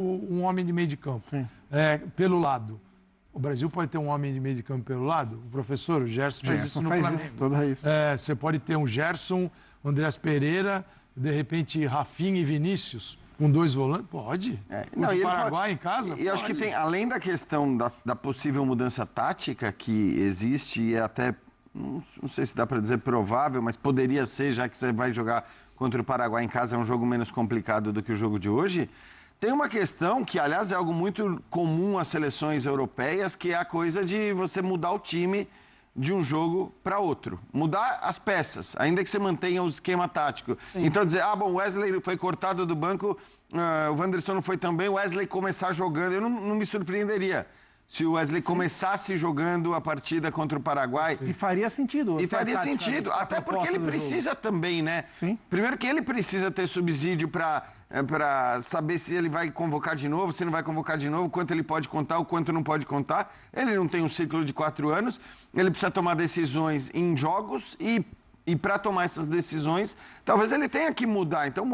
um homem de meio de campo pelo lado. O Brasil pode ter um homem de meio de campo pelo lado? O professor, o Gerson fez isso no Flamengo. Você pode ter um Gerson, Andreas Pereira, de repente Rafinha e Vinícius, com 2 volantes? Pode. Não, o Paraguai em casa? E acho que tem, além da questão da possível mudança tática que existe e até, não sei se dá para dizer provável, mas poderia ser, já que você vai jogar contra o Paraguai em casa, é um jogo menos complicado do que o jogo de hoje. Tem uma questão que, aliás, é algo muito comum às seleções europeias, que é a coisa de você mudar o time de um jogo para outro. Mudar as peças, ainda que você mantenha o esquema tático. Sim. Então, dizer, o Wesley foi cortado do banco, o Wanderson não foi também, o Wesley começar jogando. Eu não me surpreenderia se o Wesley começasse jogando a partida contra o Paraguai. E faria sentido. E faria sentido, até porque ele precisa também, né? Sim. Primeiro que ele precisa ter subsídio para saber se ele vai convocar de novo, se não vai convocar de novo, quanto ele pode contar, o quanto não pode contar. Ele não tem um ciclo de 4 anos, ele precisa tomar decisões em jogos e para tomar essas decisões, talvez ele tenha que mudar. Então,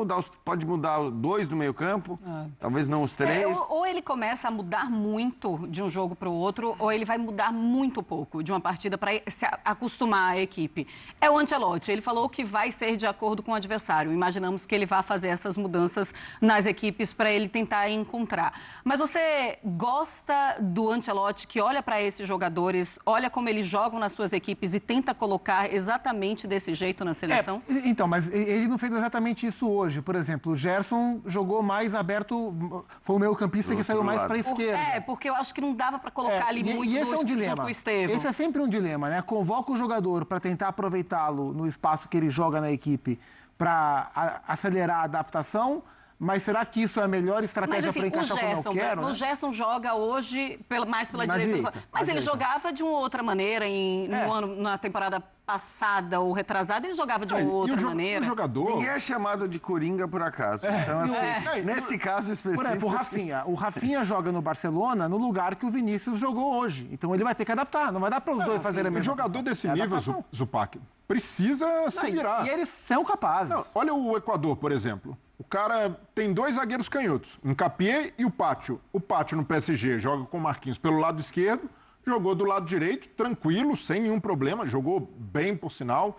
pode mudar os 2 do meio campo, talvez não os 3. Ou ele começa a mudar muito de um jogo para o outro, ou ele vai mudar muito pouco de uma partida para se acostumar à equipe. É o Ancelotti, ele falou que vai ser de acordo com o adversário. Imaginamos que ele vai fazer essas mudanças nas equipes para ele tentar encontrar. Mas você gosta do Ancelotti que olha para esses jogadores, olha como eles jogam nas suas equipes e tenta colocar exatamente desse jeito na seleção? Então, mas ele não fez exatamente isso hoje. Por exemplo, o Gerson jogou mais aberto, foi o meio-campista que saiu mais para a esquerda. Porque eu acho que não dava para colocar ali muito e esse é um dilema. Junto com o Estevão. Esse é sempre um dilema, né? Convoca o jogador para tentar aproveitá-lo no espaço que ele joga na equipe para acelerar a adaptação. Mas será que isso é a melhor estratégia para encaixar como eu quero? O Gerson joga hoje mais pela direita. Mas ele jogava de uma outra maneira na temporada passada ou retrasada, ele jogava de uma outra maneira. Ninguém é chamado de coringa por acaso. Então, assim, nesse caso específico... O Rafinha joga no Barcelona no lugar que o Vinícius jogou hoje. Então ele vai ter que adaptar, não vai dar para os dois fazerem a mesma coisa. O jogador desse nível, Zupac, precisa se virar. E eles são capazes. Olha o Equador, por exemplo. O cara tem 2 zagueiros canhotos, o Ncapié e o Pátio. O Pátio no PSG joga com o Marquinhos pelo lado esquerdo, jogou do lado direito, tranquilo, sem nenhum problema, jogou bem, por sinal,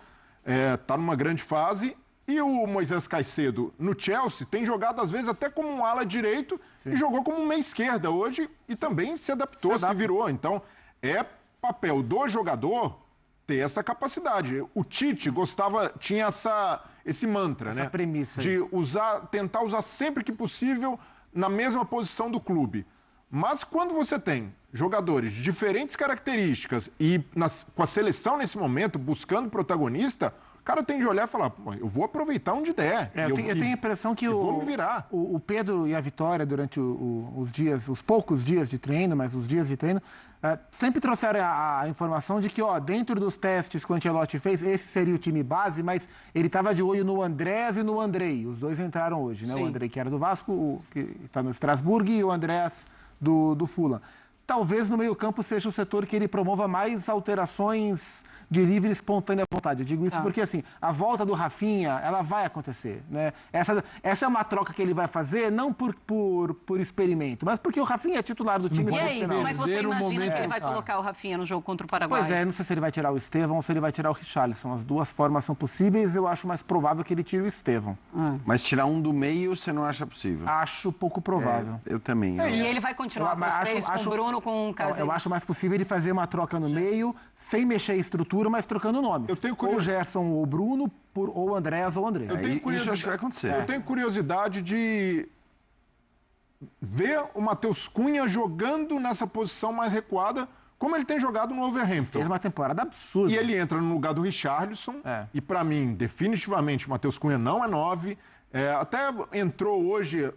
tá numa grande fase. E o Moisés Caicedo no Chelsea tem jogado, às vezes, até como um ala direito e jogou como meia esquerda hoje e também se adaptou, se virou. Então, é papel do jogador ter essa capacidade. O Tite tinha esse mantra, essa né? Premissa de tentar usar sempre que possível na mesma posição do clube. Mas quando você tem jogadores de diferentes características e com a seleção nesse momento buscando protagonista, o cara tem de olhar e falar, eu vou aproveitar onde der. Eu tenho a impressão que vou me virar. O Pedro e a Vitória, durante os poucos dias de treino, mas os dias de treino, sempre trouxeram a informação de que, dentro dos testes que o Ancelotti fez, esse seria o time base, mas ele estava de olho no Andrés e no Andrei. Os dois entraram hoje, né? Sim. O Andrei, que era do Vasco, que está no Estrasburgo, e o Andrés do Fulham. Talvez no meio-campo seja o setor que ele promova mais alterações de livre e espontânea vontade. Eu digo isso porque, assim, a volta do Rafinha, ela vai acontecer, né? Essa é uma troca que ele vai fazer, não por experimento, mas porque o Rafinha é titular do time. E aí, como é que você imagina que ele vai colocar o Rafinha no jogo contra o Paraguai? Pois não sei se ele vai tirar o Estevão ou se ele vai tirar o Richarlison. As duas formas são possíveis, eu acho mais provável que ele tire o Estevão. Mas tirar um do meio, você não acha possível? Acho pouco provável. Eu também. E ele vai continuar com os 3, com o Bruno, com o Casemiro? Eu acho mais possível ele fazer uma troca no meio, sem mexer a estrutura, mas trocando nomes. Ou o Gerson ou o Bruno, ou o Andrés ou o André. Isso acho que vai acontecer. Eu tenho curiosidade de ver o Matheus Cunha jogando nessa posição mais recuada, como ele tem jogado no Wolverhampton. Fez uma temporada absurda. E ele entra no lugar do Richarlison. E, para mim, definitivamente, o Matheus Cunha não é 9. Até entrou hoje...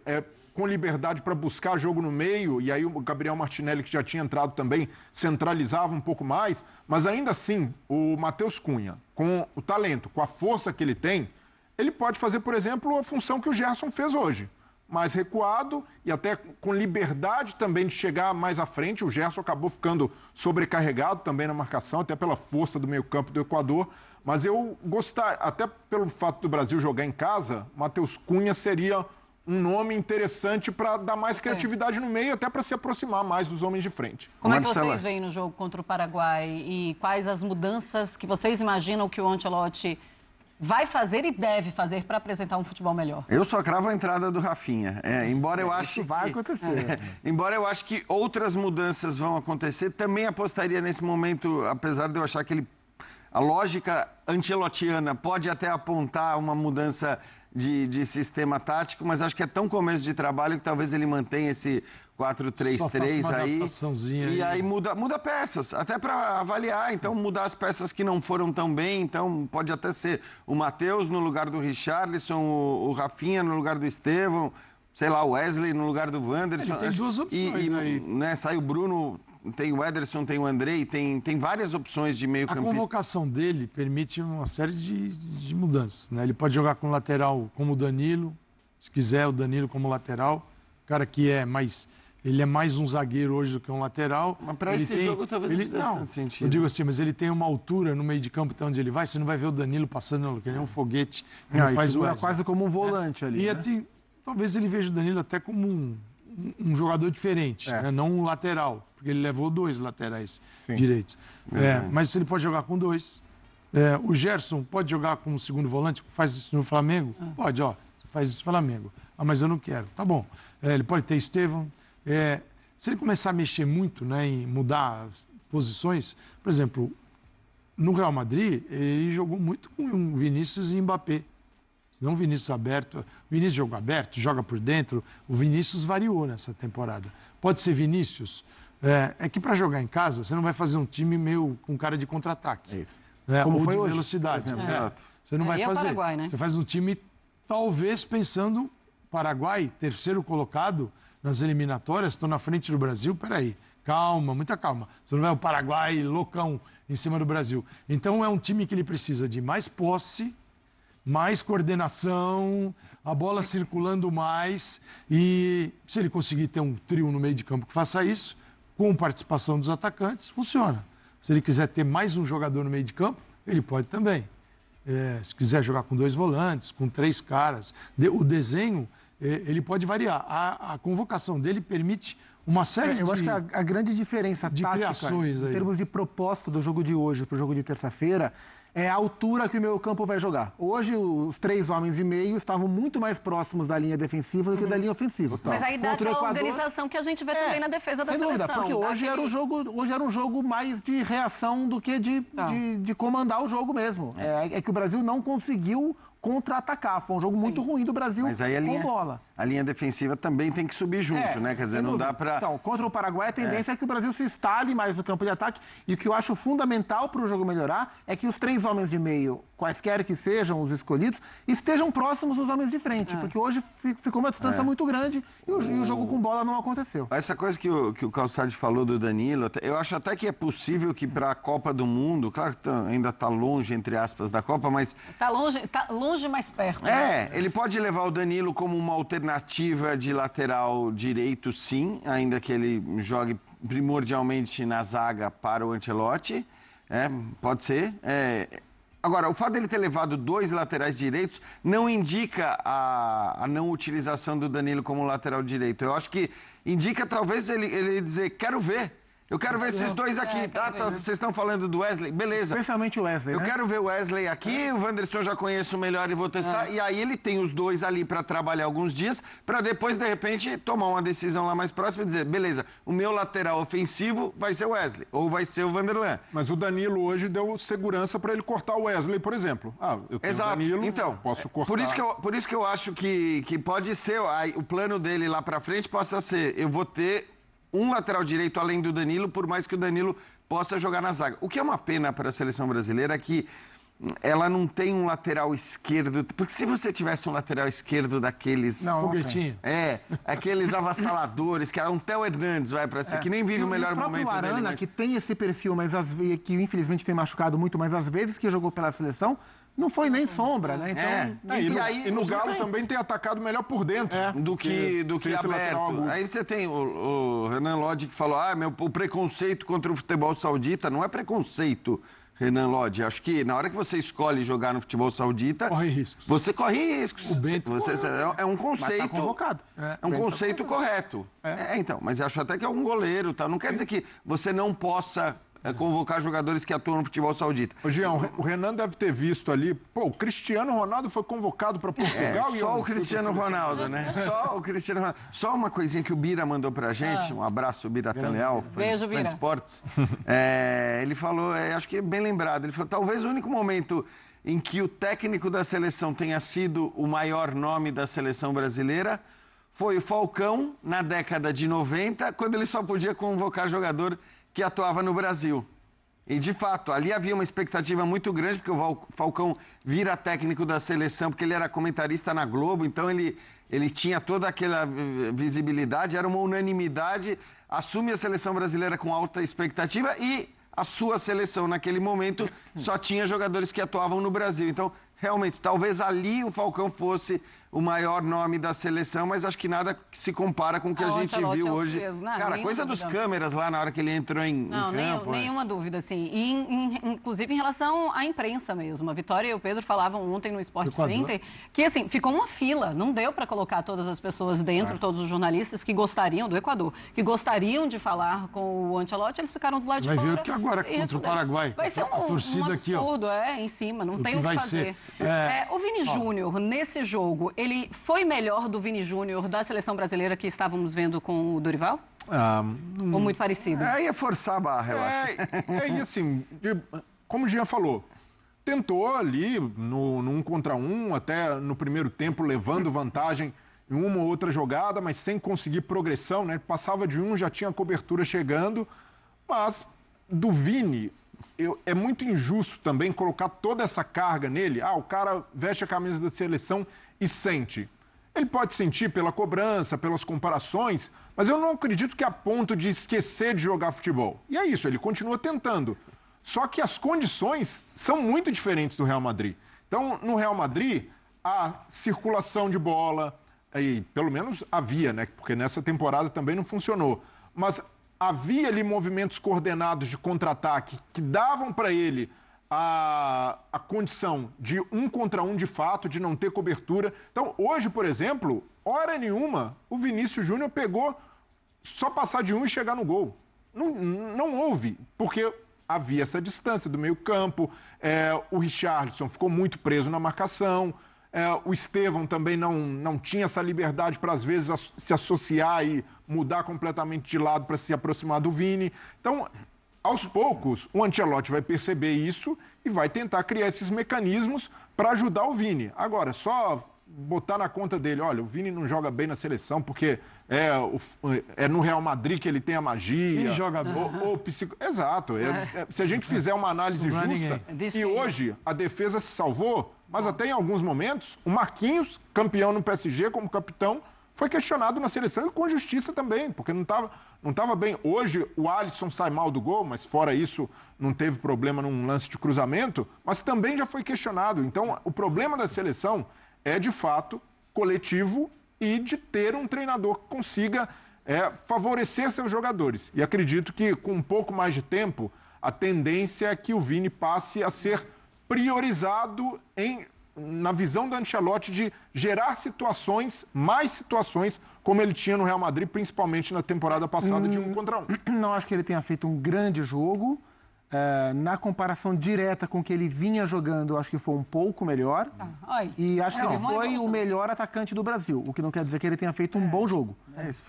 com liberdade para buscar jogo no meio, e aí o Gabriel Martinelli, que já tinha entrado também, centralizava um pouco mais, mas ainda assim, o Matheus Cunha, com o talento, com a força que ele tem, ele pode fazer, por exemplo, a função que o Gerson fez hoje, mais recuado e até com liberdade também de chegar mais à frente. O Gerson acabou ficando sobrecarregado também na marcação, até pela força do meio-campo do Equador, mas eu gostaria, até pelo fato do Brasil jogar em casa, Matheus Cunha seria um nome interessante para dar mais criatividade no meio, até para se aproximar mais dos homens de frente. Como é que vocês veem no jogo contra o Paraguai e quais as mudanças que vocês imaginam que o Ancelotti vai fazer e deve fazer para apresentar um futebol melhor? Eu só cravo a entrada do Rafinha. Embora eu ache isso vai acontecer. Embora eu ache que outras mudanças vão acontecer, também apostaria nesse momento, apesar de eu achar que a lógica ancelotiana pode até apontar uma mudança de sistema tático, mas acho que é tão começo de trabalho que talvez ele mantenha esse 4-3-3 aí. E aí muda peças, até para avaliar. Então, mudar as peças que não foram tão bem. Então, pode até ser o Matheus no lugar do Richarlison, o Rafinha no lugar do Estevão, sei lá, o Wesley no lugar do Wanderson. Tem duas opções aí. Né, sai o Bruno, tem o Ederson, tem o Andrei, tem várias opções de meio campista. A convocação dele permite uma série de mudanças, né? Ele pode jogar com lateral como o Danilo, se quiser o Danilo como lateral, cara que ele é mais um zagueiro hoje do que um lateral. Mas para esse jogo talvez não fizesse tanto sentido. Eu digo assim, mas ele tem uma altura no meio de campo até onde ele vai, você não vai ver o Danilo passando que nem um foguete. Não, faz quase como um volante ali. E né? talvez ele veja o Danilo até como um jogador diferente, né? Não um lateral, porque ele levou 2 laterais direitos. Mas ele pode jogar com 2. O Gerson pode jogar como segundo volante, faz isso no Flamengo? Pode, faz isso no Flamengo. Mas eu não quero. Tá bom. Ele pode ter Estevão. Se ele começar a mexer muito, né, em mudar as posições, por exemplo, no Real Madrid, ele jogou muito com o Vinícius e Mbappé. Não o Vinícius aberto. O Vinícius joga aberto, joga por dentro. O Vinícius variou nessa temporada. Pode ser Vinícius. É que para jogar em casa, você não vai fazer um time meio com cara de contra-ataque. É isso. Como foi de hoje, velocidade. Você não vai fazer. Paraguai, né? Você faz um time, talvez, pensando Paraguai, terceiro colocado nas eliminatórias, estou na frente do Brasil, peraí. Calma, muita calma. Você não vai o Paraguai loucão em cima do Brasil. Então é um time que ele precisa de mais posse, mais coordenação, a bola circulando mais. E se ele conseguir ter um trio no meio de campo que faça isso, com participação dos atacantes, funciona. Se ele quiser ter mais um jogador no meio de campo, ele pode também. Se quiser jogar com 2 volantes, com 3 caras, o desenho, ele pode variar. A convocação dele permite uma série de... Eu acho que a grande diferença tática, em termos de proposta do jogo de hoje para o jogo de terça-feira, é a altura que o meio campo vai jogar. Hoje, os 3 homens e meio estavam muito mais próximos da linha defensiva do que da linha ofensiva. Mas aí dá aquela organização que a gente vê também na defesa da seleção. Sem dúvida, porque hoje era um jogo mais de reação do que de comandar o jogo mesmo. É que o Brasil não conseguiu contra-atacar. Foi um jogo muito ruim do Brasil com bola. A linha defensiva também tem que subir junto, né? Quer dizer, não dá para... Então, contra o Paraguai, a tendência é que o Brasil se instale mais no campo de ataque. E o que eu acho fundamental para o jogo melhorar é que os 3 homens de meio, quaisquer que sejam os escolhidos, estejam próximos dos homens de frente. Porque hoje ficou uma distância muito grande e o jogo com bola não aconteceu. Essa coisa que o Calçade falou do Danilo, eu acho até que é possível que para a Copa do Mundo, claro que ainda está longe, entre aspas, da Copa, mas... Está longe, mais perto. Né? Ele pode levar o Danilo como uma alternativa de lateral direito, sim, ainda que ele jogue primordialmente na zaga para o Ancelotti. Pode ser. Agora, o fato dele ter levado 2 laterais direitos não indica a não utilização do Danilo como lateral direito. Eu acho que indica talvez ele dizer, quero ver. Eu quero ver esses 2 aqui. Vocês estão falando do Wesley? Beleza. Especialmente o Wesley, Eu quero ver o Wesley aqui, o Wanderson já conheço melhor e vou testar. E aí ele tem os 2 ali para trabalhar alguns dias, para depois, de repente, tomar uma decisão lá mais próxima e dizer, beleza, o meu lateral ofensivo vai ser o Wesley, ou vai ser o Vanderlan. Mas o Danilo hoje deu segurança para ele cortar o Wesley, por exemplo. Eu tenho o Danilo, então, posso cortar. Por isso que eu acho que pode ser, o plano dele lá para frente possa ser, eu vou ter um lateral direito além do Danilo, por mais que o Danilo possa jogar na zaga. O que é uma pena para a seleção brasileira é que ela não tem um lateral esquerdo. Porque se você tivesse um lateral esquerdo daqueles... foguetinho. Aqueles avassaladores, que era um Theo Hernandes, vai para ser, que nem vive o melhor momento dele. O Arana, mas... que tem esse perfil, mas que infelizmente tem machucado muito, mas às vezes que jogou pela seleção, não foi nem sombra, né? Então, e no Galo também tem atacado melhor por dentro do que aberto. Aí você tem o Renan Lodge que falou, o preconceito contra o futebol saudita não é preconceito, Renan Lodge. Acho que na hora que você escolhe jogar no futebol saudita... Corre riscos. Você corre riscos. O Bento é um conceito... Mas tá convocado. É um conceito correto. Então. Mas acho até que é um goleiro. Tá? Não quer dizer que você não possa... convocar jogadores que atuam no futebol saudita. Ô, Jean, o Renan deve ter visto ali, pô, o Cristiano Ronaldo foi convocado para Portugal e só o Cristiano Ronaldo, né? Só o Cristiano Ronaldo. Só uma coisinha que o Bira mandou pra gente, um abraço, Bira Tanleal, Beijo, Bira. Fã de Esportes. Ele falou, acho que é bem lembrado, ele falou, talvez o único momento em que o técnico da seleção tenha sido o maior nome da seleção brasileira foi o Falcão, na década de 90, quando ele só podia convocar jogador que atuava no Brasil. E, de fato, ali havia uma expectativa muito grande, porque o Falcão vira técnico da seleção, porque ele era comentarista na Globo, então ele tinha toda aquela visibilidade, era uma unanimidade, assume a seleção brasileira com alta expectativa e a sua seleção, naquele momento, só tinha jogadores que atuavam no Brasil. Então, realmente, talvez ali o Falcão fosse o maior nome da seleção, mas acho que nada se compara com o que a gente viu hoje. Cara, coisa dos câmeras lá na hora que ele entrou em campo. Nenhuma dúvida, assim. E, inclusive, em relação à imprensa mesmo. A Vitória e o Pedro falavam ontem no Sport Center que, assim, ficou uma fila. Não deu para colocar todas as pessoas dentro, todos os jornalistas que gostariam, do Equador, que gostariam de falar com o Ancelotti, eles ficaram do lado de fora. Vai ver o que agora contra o Paraguai. Vai ser um absurdo, em cima. Não tem o que fazer. O Vini Júnior, nesse jogo, ele foi melhor do Vini Júnior da seleção brasileira que estávamos vendo com o Dorival? Ou muito parecido? Ia forçar a barra, eu acho. E assim, como o Jean falou, tentou ali no 1 contra 1, até no primeiro tempo, levando vantagem em uma ou outra jogada, mas sem conseguir progressão, né? Passava de um, já tinha cobertura chegando, mas do Vini... é muito injusto também colocar toda essa carga nele. O cara veste a camisa da seleção e sente. Ele pode sentir pela cobrança, pelas comparações, mas eu não acredito que a ponto de esquecer de jogar futebol. E é isso, ele continua tentando. Só que as condições são muito diferentes do Real Madrid. Então, no Real Madrid, a circulação de bola, aí, pelo menos havia, né? Porque nessa temporada também não funcionou. Mas havia ali movimentos coordenados de contra-ataque que davam para ele a condição de 1 contra 1 de fato, de não ter cobertura. Então, hoje, por exemplo, hora nenhuma, o Vinícius Júnior pegou só passar de um e chegar no gol. Não houve, porque havia essa distância do meio campo, o Richarlison ficou muito preso na marcação, o Estevão também não tinha essa liberdade para, às vezes, se associar e mudar completamente de lado para se aproximar do Vini. Então, aos poucos, o Ancelotti vai perceber isso e vai tentar criar esses mecanismos para ajudar o Vini. Agora, só botar na conta dele, olha, o Vini não joga bem na seleção porque é no Real Madrid que ele tem a magia. Quem joga bem? Exato. Se a gente fizer uma análise justa, e hoje a defesa se salvou, mas até em alguns momentos, o Marquinhos, campeão no PSG como capitão, foi questionado na seleção e com justiça também, porque não estava bem. Hoje o Alisson sai mal do gol, mas fora isso não teve problema num lance de cruzamento, mas também já foi questionado. Então o problema da seleção é de fato coletivo e de ter um treinador que consiga favorecer seus jogadores. E acredito que com um pouco mais de tempo, a tendência é que o Vini passe a ser priorizado na visão do Ancelotti de gerar mais situações, como ele tinha no Real Madrid, principalmente na temporada passada de 1 contra 1. Não acho que ele tenha feito um grande jogo. Na comparação direta com o que ele vinha jogando, eu acho que foi um pouco melhor. E acho que ele foi o melhor atacante do Brasil, o que não quer dizer que ele tenha feito um bom jogo.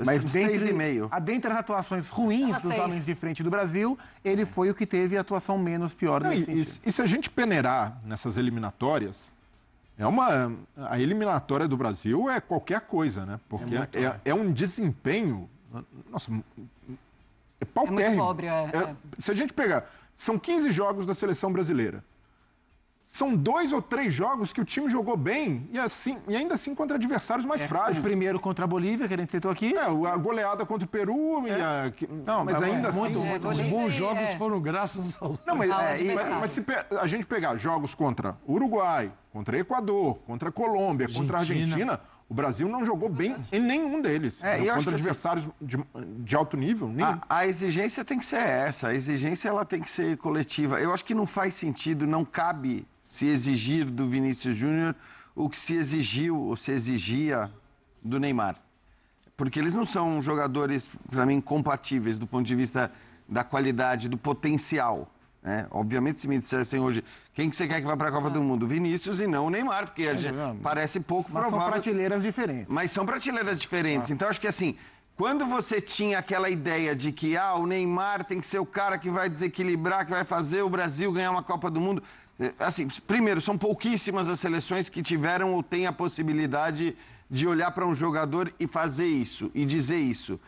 Mas 6,5. Dentre as atuações ruins dos homens de frente do Brasil, ele foi o que teve a atuação menos pior nesse sentido. E se a gente peneirar nessas eliminatórias, a eliminatória do Brasil é qualquer coisa, né? Porque é um desempenho... Nossa, é paupérrimo. É muito pobre, Se a gente pegar... São 15 jogos da seleção brasileira. São 2 ou 3 jogos que o time jogou bem e ainda assim contra adversários mais frágeis. O primeiro contra a Bolívia, que a gente citou aqui. A goleada contra o Peru. Mas ainda assim... Os bons jogos foram graças ao... Não, mas se a gente pegar jogos contra o Uruguai, contra o Equador, contra a Colômbia, contra a Argentina, O Brasil não jogou bem em nenhum deles. Contra adversários de alto nível, nenhum. A exigência tem que ser essa, a exigência ela tem que ser coletiva. Eu acho que não faz sentido, não cabe se exigir do Vinícius Júnior o que se exigiu ou se exigia do Neymar. Porque eles não são jogadores, para mim, compatíveis do ponto de vista da qualidade, do potencial. Obviamente, se me dissessem hoje, quem que você quer que vá para a Copa do Mundo? Vinícius e não o Neymar, porque parece pouco provável. Mas são prateleiras diferentes. Mas são prateleiras diferentes. Então, acho que assim, quando você tinha aquela ideia de que o Neymar tem que ser o cara que vai desequilibrar, que vai fazer o Brasil ganhar uma Copa do Mundo... Assim, primeiro, são pouquíssimas as seleções que tiveram ou têm a possibilidade de olhar para um jogador e fazer isso, e dizer isso.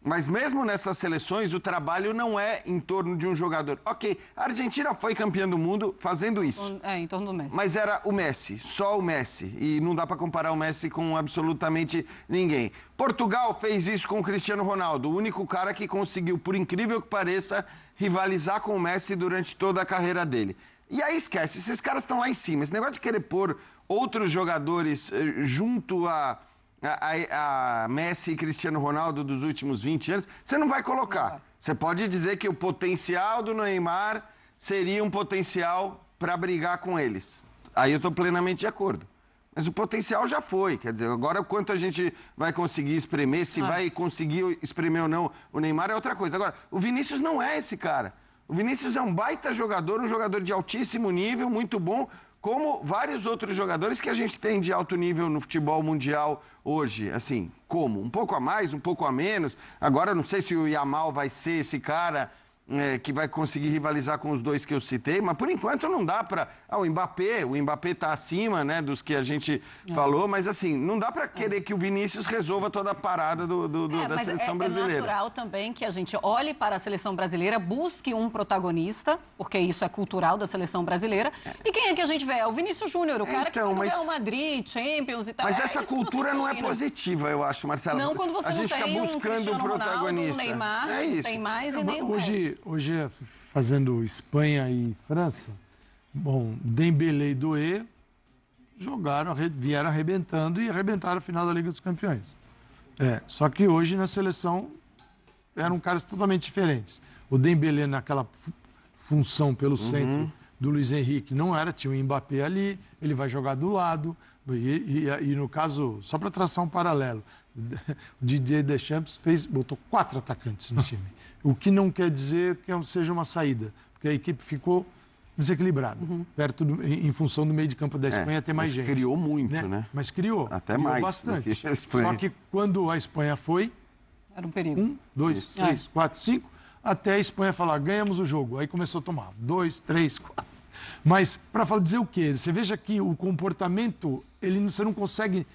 Mas mesmo nessas seleções, o trabalho não é em torno de um jogador. Ok, a Argentina foi campeã do mundo fazendo isso. Em torno do Messi. Mas era o Messi, só o Messi. E não dá para comparar o Messi com absolutamente ninguém. Portugal fez isso com o Cristiano Ronaldo, o único cara que conseguiu, por incrível que pareça, rivalizar com o Messi durante toda a carreira dele. E aí esquece, esses caras estão lá em cima. Esse negócio de querer pôr outros jogadores junto a Messi e Cristiano Ronaldo dos últimos 20 anos, você não vai colocar. Você pode dizer que o potencial do Neymar seria um potencial para brigar com eles. Aí eu estou plenamente de acordo. Mas o potencial já foi. Quer dizer, agora o quanto a gente vai conseguir espremer, se vai conseguir espremer ou não, o Neymar é outra coisa. Agora, o Vinícius não é esse cara. O Vinícius é um baita jogador, um jogador de altíssimo nível, muito bom, como vários outros jogadores que a gente tem de alto nível no futebol mundial hoje. Assim, como? Um pouco a mais, um pouco a menos. Agora, não sei se o Yamal vai ser esse cara que vai conseguir rivalizar com os dois que eu citei, mas por enquanto não dá para... o Mbappé está acima, né, dos que a gente falou, mas assim, não dá para querer que o Vinícius resolva toda a parada da seleção brasileira. É natural também que a gente olhe para a seleção brasileira, busque um protagonista, porque isso é cultural da seleção brasileira, e quem é que a gente vê? É o Vinícius Júnior, o cara que foi do Real Madrid, Champions e tal. Mas essa cultura não é positiva, eu acho, Marcela. Não, quando você não tem um Cristiano Ronaldo, um Neymar, não tem mais e nem o Messi. Hoje, fazendo Espanha e França, Dembélé e Doué vieram arrebentando e arrebentaram a final da Liga dos Campeões. Só que hoje na seleção eram caras totalmente diferentes. O Dembélé naquela função pelo centro do Luiz Henrique não era, tinha o Mbappé ali, ele vai jogar do lado. E no caso, só para traçar um paralelo, o Didier Deschamps botou 4 atacantes no time. O que não quer dizer que seja uma saída, porque a equipe ficou desequilibrada, em função do meio de campo da Espanha ter mais gente. Mas criou muito, né? Mas criou. Até mais bastante. Do que a Espanha. Só que quando a Espanha foi... Era um perigo. 1, 2, 3, 4, 5, até a Espanha falar, ganhamos o jogo. Aí começou a tomar 2, 3, 4... Mas, para dizer o quê? Você veja que o comportamento, você não consegue...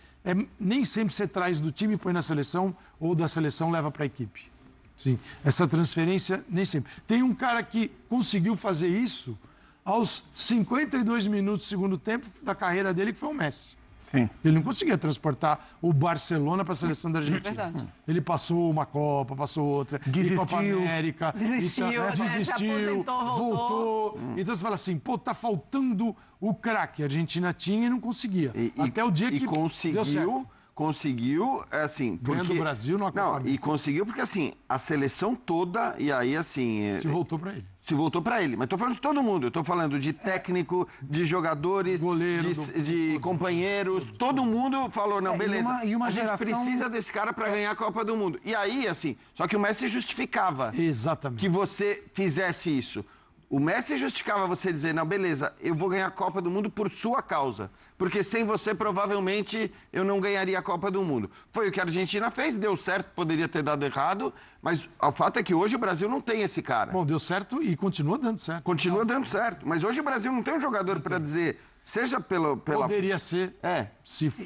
nem sempre você traz do time e põe na seleção, ou da seleção leva para a equipe. Sim, essa transferência, nem sempre. Tem um cara que conseguiu fazer isso aos 52 minutos do segundo tempo da carreira dele, que foi o Messi. Sim. Ele não conseguia transportar o Barcelona para a seleção da Argentina. Verdade. Ele passou uma Copa, passou outra. Desistiu. Copa América. Desistiu, se aposentou, voltou. Então você fala assim, tá faltando o craque. A Argentina tinha e não conseguia. Até o dia que deu certo. Conseguiu, assim... Ganhando o Brasil numa Copa América. E conseguiu porque, assim, a seleção toda, e aí, assim... Se voltou para ele. Se voltou para ele. Mas estou falando de todo mundo. Estou falando de técnico, de jogadores, goleiro, de companheiros. Todo mundo falou, não, beleza. A gente precisa desse cara para ganhar a Copa do Mundo. E aí, assim, só que o Messi justificava Exatamente. que você fizesse isso. O Messi justificava você dizer, não, beleza, eu vou ganhar a Copa do Mundo por sua causa. Porque sem você, provavelmente, eu não ganharia a Copa do Mundo. Foi o que a Argentina fez, deu certo, poderia ter dado errado, mas o fato é que hoje o Brasil não tem esse cara. Deu certo e continua dando certo. Continua dando certo. Mas hoje o Brasil não tem um jogador para dizer, seja pela... Poderia ser.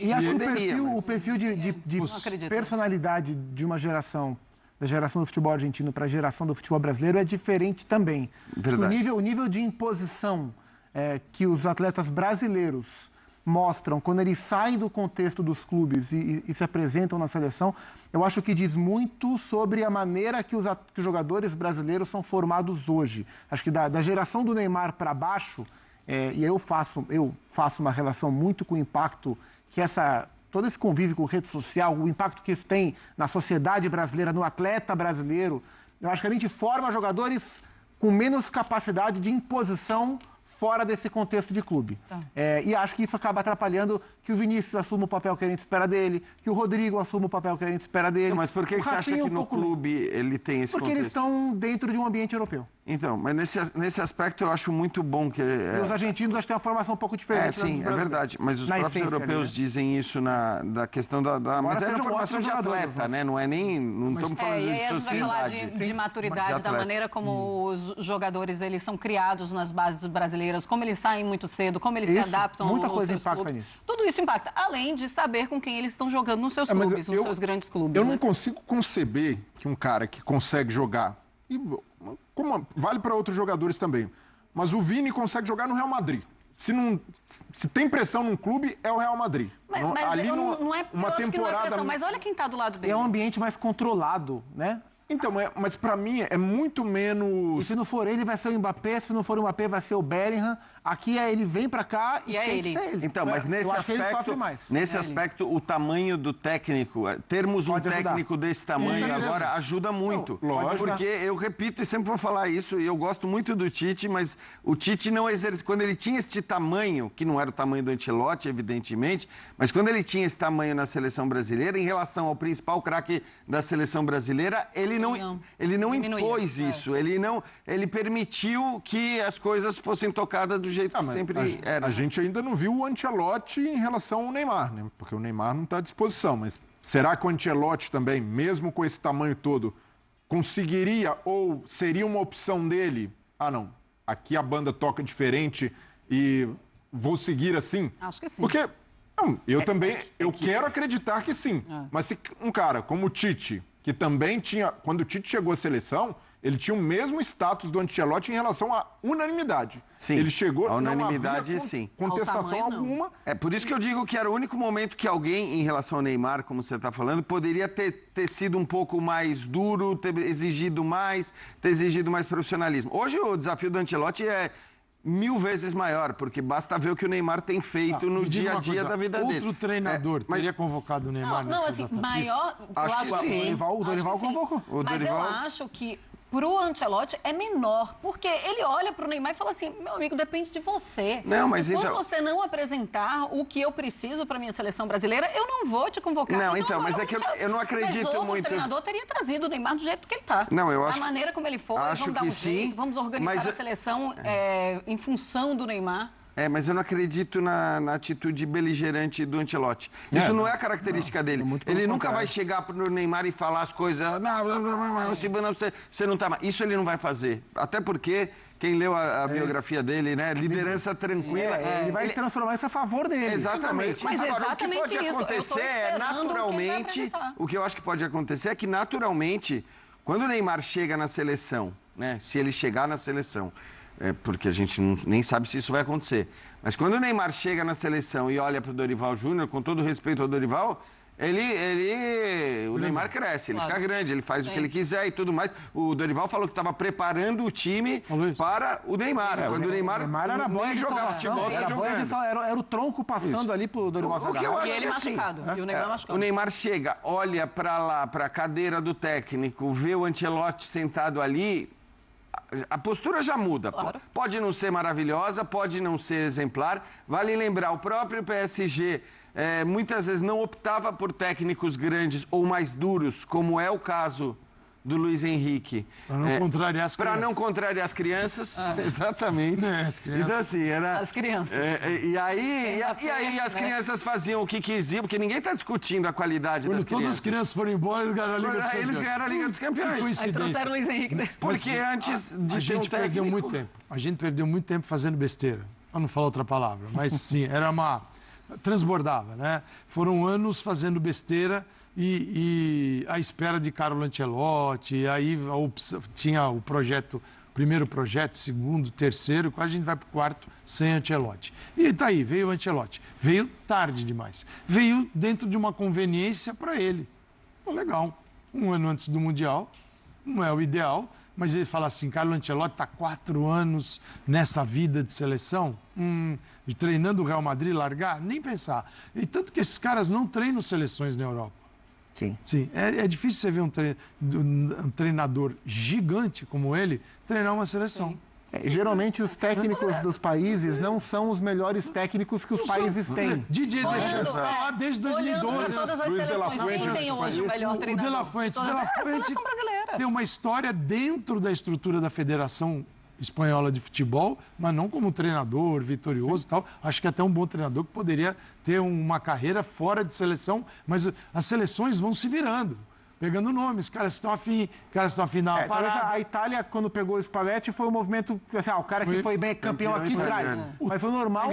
E acho que o perfil de personalidade de uma geração, da geração do futebol argentino para a geração do futebol brasileiro é diferente também. O nível de imposição que os atletas brasileiros mostram quando eles saem do contexto dos clubes e se apresentam na seleção, eu acho que diz muito sobre a maneira que os jogadores brasileiros são formados hoje. Acho que da geração do Neymar para baixo, e eu faço uma relação muito com o impacto que todo esse convívio com rede social, o impacto que isso tem na sociedade brasileira, no atleta brasileiro, eu acho que a gente forma jogadores com menos capacidade de imposição fora desse contexto de clube. E acho que isso acaba atrapalhando que o Vinícius assuma o papel que a gente espera dele, que o Rodrigo assuma o papel que a gente espera dele. Mas por que você acha que no clube ele tem esse Porque eles estão dentro de um ambiente europeu. Então, mas nesse aspecto eu acho muito bom que... E os argentinos acho que têm uma formação um pouco diferente. Sim, é verdade. Mas os próprios europeus dizem isso da questão da... Mas é na formação de atleta, né? Não é nem... Não estamos falando de sociedade. A gente vai falar de maturidade, da maneira como os jogadores eles são criados nas bases brasileiras, como eles saem muito cedo, como eles se adaptam muita coisa seus impacta clubes. nisso. Tudo isso impacta, além de saber com quem eles estão jogando nos seus clubes, nos seus grandes clubes. Eu não consigo conceber que um cara que consegue jogar, como vale para outros jogadores também, mas o Vini consegue jogar no Real Madrid. Se tem pressão num clube, é o Real Madrid. Ali não é uma temporada. Pressão, mas olha quem está do lado dele. É um ambiente mais controlado, né? Então, mas para mim é muito menos... E se não for ele, vai ser o Mbappé. Se não for o Mbappé, vai ser o Bellingham. Aqui ele vem para cá e tem que ser ele. Então, mas nesse aspecto, o tamanho do técnico, termos um técnico desse tamanho agora ajuda muito. Lógico. Porque eu repito e sempre vou falar isso, e eu gosto muito do Tite, mas o Tite não exerce... Quando ele tinha este tamanho, que não era o tamanho do Ancelotti, evidentemente, mas quando ele tinha esse tamanho na seleção brasileira, em relação ao principal craque da seleção brasileira, ele não impôs isso, ele permitiu que as coisas fossem tocadas do jeito que sempre era. A gente ainda não viu o Ancelotti em relação ao Neymar, né? Porque o Neymar não está à disposição, mas será que o Ancelotti também, mesmo com esse tamanho todo, conseguiria ou seria uma opção dele? Não, aqui a banda toca diferente e vou seguir assim? Acho que sim. Porque eu quero acreditar que sim, mas se um cara como o Tite, que também tinha, quando o Tite chegou à seleção, ele tinha o mesmo status do Ancelotti em relação à unanimidade. Sim, ele chegou, a unanimidade, não havia contestação alguma. É por isso que eu digo que era o único momento que alguém, em relação ao Neymar, como você está falando, poderia ter sido um pouco mais duro, ter exigido mais profissionalismo. Hoje o desafio do Ancelotti é 1000 vezes maior, porque basta ver o que o Neymar tem feito no dia a dia da vida dele. Outro treinador teria convocado o Neymar maior... Acho que sim. O Dorival convocou. Mas eu acho que pro Ancelotti é menor, porque ele olha pro Neymar e fala assim, meu amigo, depende de você. Não, mas quando você não apresentar o que eu preciso para minha seleção brasileira, eu não vou te convocar. Não, então mas é que eu não acredito muito. Mas outro treinador teria trazido o Neymar do jeito que ele tá. Não, eu acho. Da maneira como ele for, acho vamos dar um jeito, vamos organizar a seleção em função do Neymar. Mas eu não acredito na atitude beligerante do Ancelotti. Isso não é a característica dele. Ele nunca vai chegar pro Neymar e falar as coisas. Você não tá mais. Isso ele não vai fazer. Até porque quem leu a biografia dele, né? Liderança tranquila. Ele vai transformar isso a favor dele. Exatamente. Mas agora, exatamente o que pode acontecer é naturalmente. O que eu acho que pode acontecer é que naturalmente, quando o Neymar chega na seleção, né? Se ele chegar na seleção. Porque a gente nem sabe se isso vai acontecer. Mas quando o Neymar chega na seleção e olha para o Dorival Júnior, com todo respeito ao Dorival, o Neymar cresce, ele fica grande, ele faz o que ele quiser e tudo mais. O Dorival falou que estava preparando o time para o Neymar. Quando o Neymar era bom nem jogava futebol, era o tronco passando ali para o Dorival E ele machucado. E o Neymar machucado. O Neymar chega, olha para lá, para a cadeira do técnico, vê o Ancelotti sentado ali... A postura já muda. Claro. Pode não ser maravilhosa, pode não ser exemplar. Vale lembrar, o próprio PSG muitas vezes não optava por técnicos grandes ou mais duros, como é o caso do Luiz Henrique. Para não contrariar as crianças. Para não contrariar as crianças. Exatamente. As crianças. Então, assim, era... As crianças. E aí as crianças faziam o que quisiam, porque ninguém está discutindo a qualidade das crianças. Quando todas as crianças foram embora, eles ganharam a Liga dos Campeões. Eles ganharam a Liga dos Campeões. Aí trouxeram o Luiz Henrique. Porque antes de a gente perdeu muito tempo. A gente perdeu muito tempo fazendo besteira. Para não falar outra palavra. Mas, sim, era uma... Transbordava, né? Foram anos fazendo besteira e à espera de Carlo Ancelotti. Aí tinha o projeto, primeiro projeto, segundo, terceiro, quase a gente vai para o quarto sem Ancelotti. E tá aí, veio o Ancelotti. Veio tarde demais. Veio dentro de uma conveniência para ele. Legal. Um ano antes do Mundial, não é o ideal, Mas ele fala assim, Carlo Ancelotti está 4 anos nessa vida de seleção, treinando o Real Madrid, largar? Nem pensar. E tanto que esses caras não treinam seleções na Europa. Sim. Sim, é difícil você ver um treinador gigante como ele treinar uma seleção. Geralmente os técnicos dos países não são os melhores técnicos que os países têm. Didier Deschamps está lá desde 2012. Olhando todas as seleções, quem tem hoje o melhor treinador? O De La Fuente. De La Fuente tem uma história dentro da estrutura da Federação Espanhola de Futebol, mas não como treinador vitorioso e tal. Acho que até um bom treinador que poderia ter uma carreira fora de seleção, mas as seleções vão se virando. Pegando nomes, caras estão afim da parada. A Itália, quando pegou o Spalletti, foi um movimento, assim, o cara que foi bem campeão aqui atrás. Mas o normal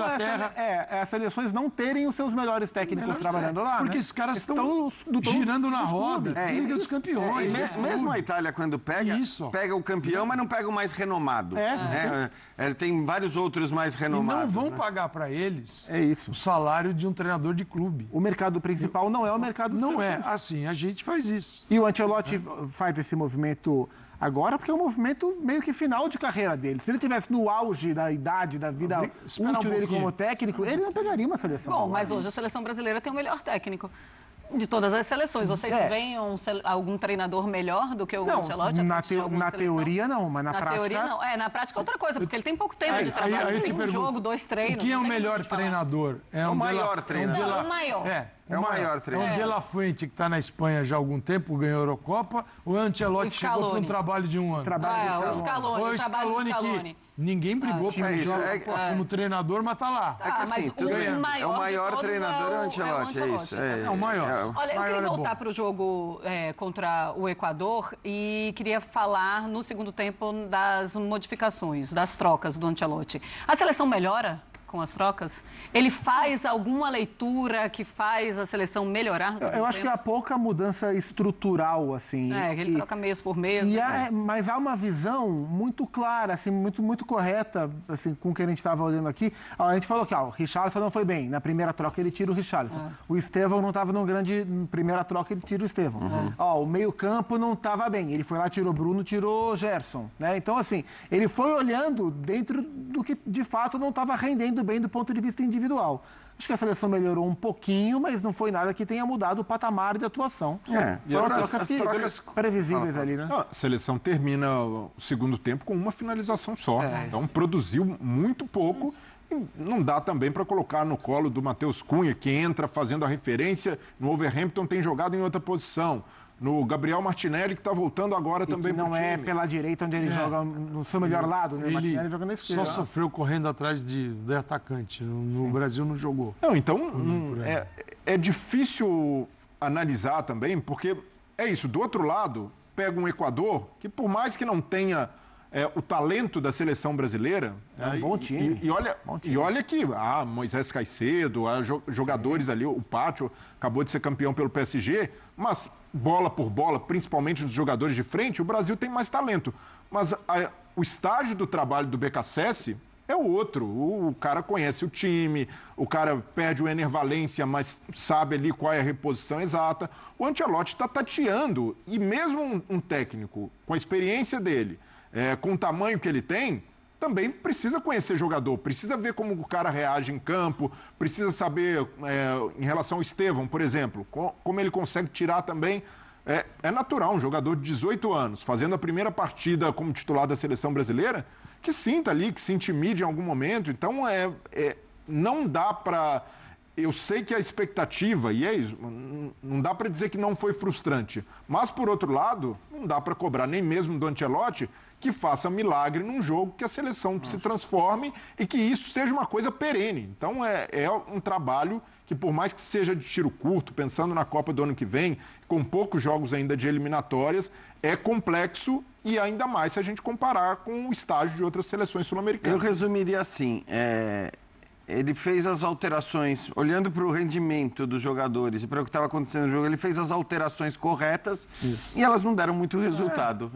é as seleções não terem os seus melhores técnicos trabalhando lá. Porque esses caras estão girando na roda, Liga dos Campeões. Mesmo a Itália, quando pega o campeão, mas não pega o mais renomado. Tem vários outros mais renomados. E não vão pagar para eles o salário de um treinador de clube. O mercado principal não é o mercado Não é. Assim, a gente faz isso. E o Ancelotti faz esse movimento agora porque é um movimento meio que final de carreira dele. Se ele estivesse no auge da idade, da vida útil dele como técnico, ele não pegaria uma seleção. Bom, mas hoje a seleção brasileira tem o melhor técnico de todas as seleções. Vocês veem algum treinador melhor do que o Ancelotti? Na teoria não, mas na prática... teoria não. Na prática é outra coisa, porque ele tem pouco tempo de trabalho. Aí tem um jogo, 2 treinos. O que é o melhor treinador? É o maior treinador. O maior. É o maior treinador. É o De La Fuente, que está na Espanha já há algum tempo, ganhou a Eurocopa. O Ancelotti chegou para um trabalho de um ano. O Scaloni, o trabalho do Scaloni. Ninguém brigou como treinador, mas está lá. O maior treinador é o Ancelotti, é isso. É o maior. Olha, eu queria voltar para o jogo contra o Equador e queria falar no segundo tempo das modificações, das trocas do Ancelotti. A seleção melhora com as trocas? Ele faz alguma leitura que faz a seleção melhorar? Eu acho que há pouca mudança estrutural, assim. Ele troca mês por mês. Mas há uma visão muito clara, assim, muito correta, assim, com o que a gente estava olhando aqui. A gente falou que o Richarlison não foi bem. Na primeira troca ele tira o Richarlison. O Estevão não estava na primeira troca, ele tira o Estevão. O meio-campo não estava bem. Ele foi lá, tirou o Bruno, tirou o Gerson. Né? Então, assim, ele foi olhando dentro do que de fato não estava rendendo bem do ponto de vista individual. Acho que a seleção melhorou um pouquinho, mas não foi nada que tenha mudado o patamar de atuação. Foram trocas previsíveis ali, né? A seleção termina o segundo tempo com uma finalização só. Então produziu muito pouco. Não dá também para colocar no colo do Matheus Cunha, que entra fazendo a referência. No Wolverhampton tem jogado em outra posição. No Gabriel Martinelli, que está voltando agora também para o time. Não é pela direita onde ele joga no seu melhor lado, né? O Martinelli joga na esquerda. Só sofreu correndo atrás de atacante. No Brasil não jogou. Não, então é difícil analisar também, porque é isso. Do outro lado, pega um Equador que, por mais que não tenha o talento da seleção brasileira... É um bom time. E olha que Moisés Caicedo, há jogadores ali, o Pátio acabou de ser campeão pelo PSG, mas bola por bola, principalmente dos jogadores de frente, o Brasil tem mais talento. Mas o estágio do trabalho do BKSS é o outro. O cara conhece o time, o cara perde o Ener Valencia, mas sabe ali qual é a reposição exata. O Ancelotti está tateando, e mesmo um técnico com a experiência dele, com o tamanho que ele tem, também precisa conhecer jogador, precisa ver como o cara reage em campo, precisa saber, em relação ao Estevão, por exemplo, como ele consegue tirar também. É natural um jogador de 18 anos, fazendo a primeira partida como titular da seleção brasileira, que sinta ali, que se intimide em algum momento. Então, não dá para... Eu sei que a expectativa, e é isso, não dá para dizer que não foi frustrante, mas, por outro lado, não dá para cobrar nem mesmo do Ancelotti que faça milagre num jogo, que a seleção se transforme e que isso seja uma coisa perene. Então, é um trabalho que, por mais que seja de tiro curto, pensando na Copa do ano que vem, com poucos jogos ainda de eliminatórias, é complexo, e ainda mais se a gente comparar com o estágio de outras seleções sul-americanas. Eu resumiria assim, ele fez as alterações, olhando para o rendimento dos jogadores e para o que estava acontecendo no jogo, ele fez as alterações corretas e elas não deram muito resultado.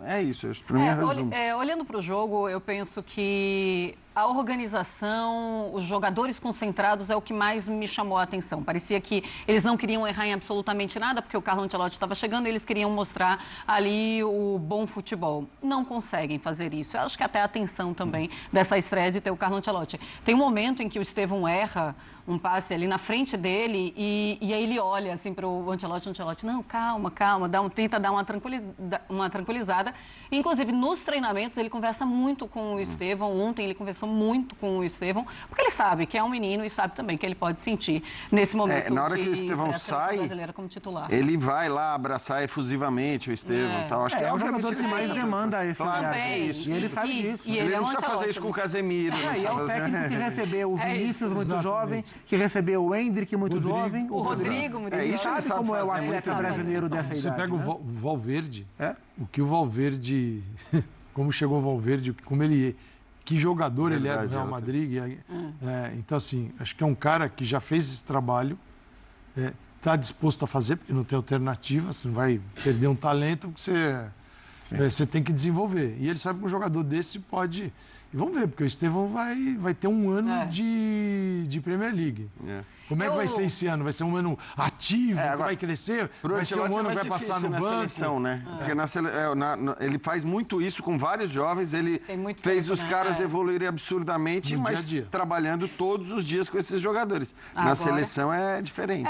É isso, para mim é resumo. Olhando para o jogo, eu penso que a organização, os jogadores concentrados é o que mais me chamou a atenção. Parecia que eles não queriam errar em absolutamente nada, porque o Carlo Ancelotti estava chegando e eles queriam mostrar ali o bom futebol. Não conseguem fazer isso. Eu acho que até a atenção também dessa estreia de ter o Carlo Ancelotti. Tem um momento em que o Estevão erra um passe ali na frente dele e aí ele olha assim para o Ancelotti, não, calma, tenta dar uma tranquilizada. Inclusive, nos treinamentos, ele conversa muito com o Estevão. Ontem ele conversou muito com o Estevão, porque ele sabe que é um menino e sabe também que ele pode sentir nesse momento na hora que o Estevão sai, brasileira como titular. Ele vai lá abraçar efusivamente o Estevão. Tal. Acho que é o jogador que mais demanda esse olhar. E ele sabe disso. E ele não precisa fazer isso com o Casemiro. E é o técnico que recebeu o Vinícius muito jovem, que recebeu o Endrick muito jovem. O Rodrigo muito jovem. Isso ele sabe como é o atleta brasileiro dessa idade. Você pega o Valverde, o que o Valverde... Como chegou o Valverde, como ele... Que jogador ele é do Real Madrid. Então, assim, acho que é um cara que já fez esse trabalho, está disposto a fazer, porque não tem alternativa, você não vai perder um talento que você tem que desenvolver. E ele sabe que um jogador desse pode... E vamos ver, porque o Estevão vai ter um ano de Premier League. Como é que vai ser esse ano? Vai ser um ano ativo, que vai crescer? Vai ser um ano que vai passar no banco? Seleção, né? Porque ele faz muito isso com vários jovens, ele fez os caras evoluírem absurdamente, mas trabalhando todos os dias com esses jogadores. Na seleção é diferente.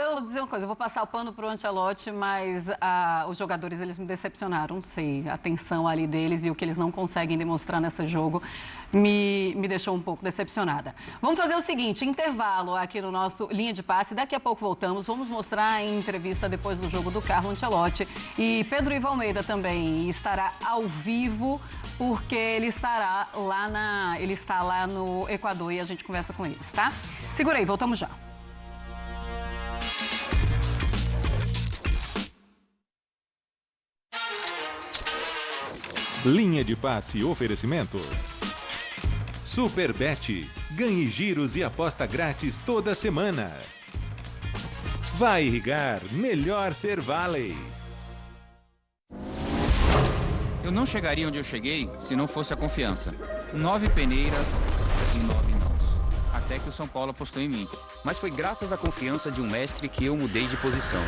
Eu vou dizer uma coisa, eu vou passar o pano pro Ancelotti, mas os jogadores, eles me decepcionaram, não sei, a tensão ali deles e o que eles não conseguem demonstrar nesse jogo me deixou um pouco decepcionada. Vamos fazer o seguinte, intervalo aqui no nosso Linha de Passe, daqui a pouco voltamos, vamos mostrar em entrevista depois do jogo do Carlo Ancelotti e Pedro Ivo Almeida também estará ao vivo, porque ele está lá no Equador e a gente conversa com eles, tá? Segura aí, voltamos já. Linha de Passe oferecimento. Superbet. Ganhe giros e aposta grátis toda semana. Vai irrigar, melhor ser Valley. Eu não chegaria onde eu cheguei se não fosse a confiança. 9 peneiras e 9 nãos. Até que o São Paulo apostou em mim. Mas foi graças à confiança de um mestre que eu mudei de posição.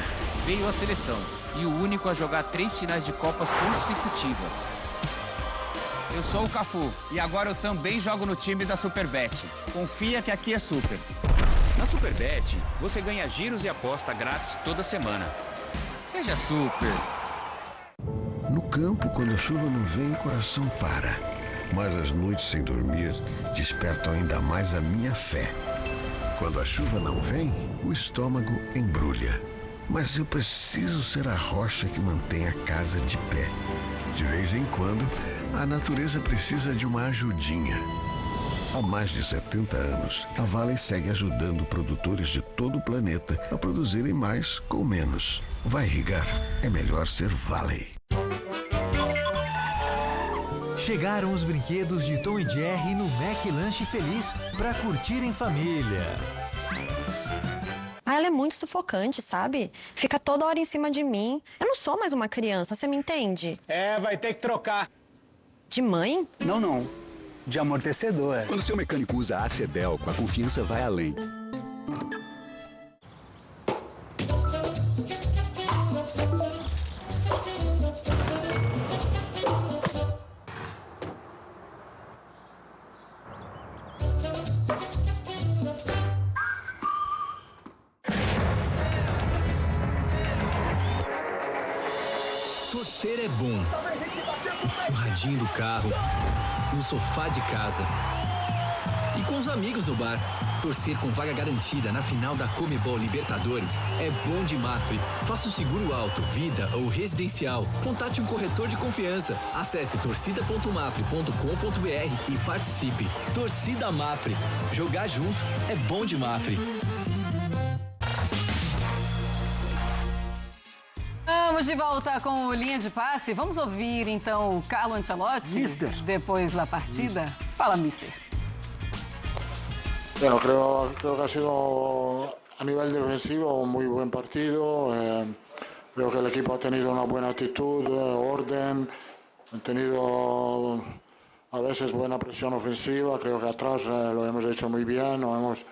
Veio a seleção e o único a jogar 3 finais de Copas consecutivas. Eu sou o Cafu e agora eu também jogo no time da Superbet. Confia que aqui é super. Na Superbet, você ganha giros e aposta grátis toda semana. Seja super. No campo, quando a chuva não vem, o coração para. Mas as noites sem dormir despertam ainda mais a minha fé. Quando a chuva não vem, o estômago embrulha. Mas eu preciso ser a rocha que mantém a casa de pé. De vez em quando, a natureza precisa de uma ajudinha. Há mais de 70 anos, a Valley segue ajudando produtores de todo o planeta a produzirem mais com menos. Vai irrigar? É melhor ser Valley. Chegaram os brinquedos de Tom e Jerry no Mac Lanche Feliz para curtir em família. Ela é muito sufocante, sabe? Fica toda hora em cima de mim. Eu não sou mais uma criança, você me entende? Vai ter que trocar. De mãe? Não. De amortecedor. Quando seu mecânico usa a Cedelco, a confiança vai além. Torcer é bom. No radinho do carro, no sofá de casa e com os amigos no bar. Torcer com vaga garantida na final da Comebol Libertadores é bom de Mafre. Faça o seguro auto, vida ou residencial. Contate um corretor de confiança. Acesse torcida.mafre.com.br e participe. Torcida Mafre. Jogar junto é bom de Mafre. Estamos de volta com o Linha de Passe. Vamos ouvir, então, o Carlo Ancelotti depois da partida? Fala, mister. Bueno, creo que ha sido a nivel defensivo un muy buen partido. Creo que el equipo ha tenido una buena actitud, orden, han tenido a veces buena presión ofensiva, creo que atrás lo hemos hecho muy bien, no hemos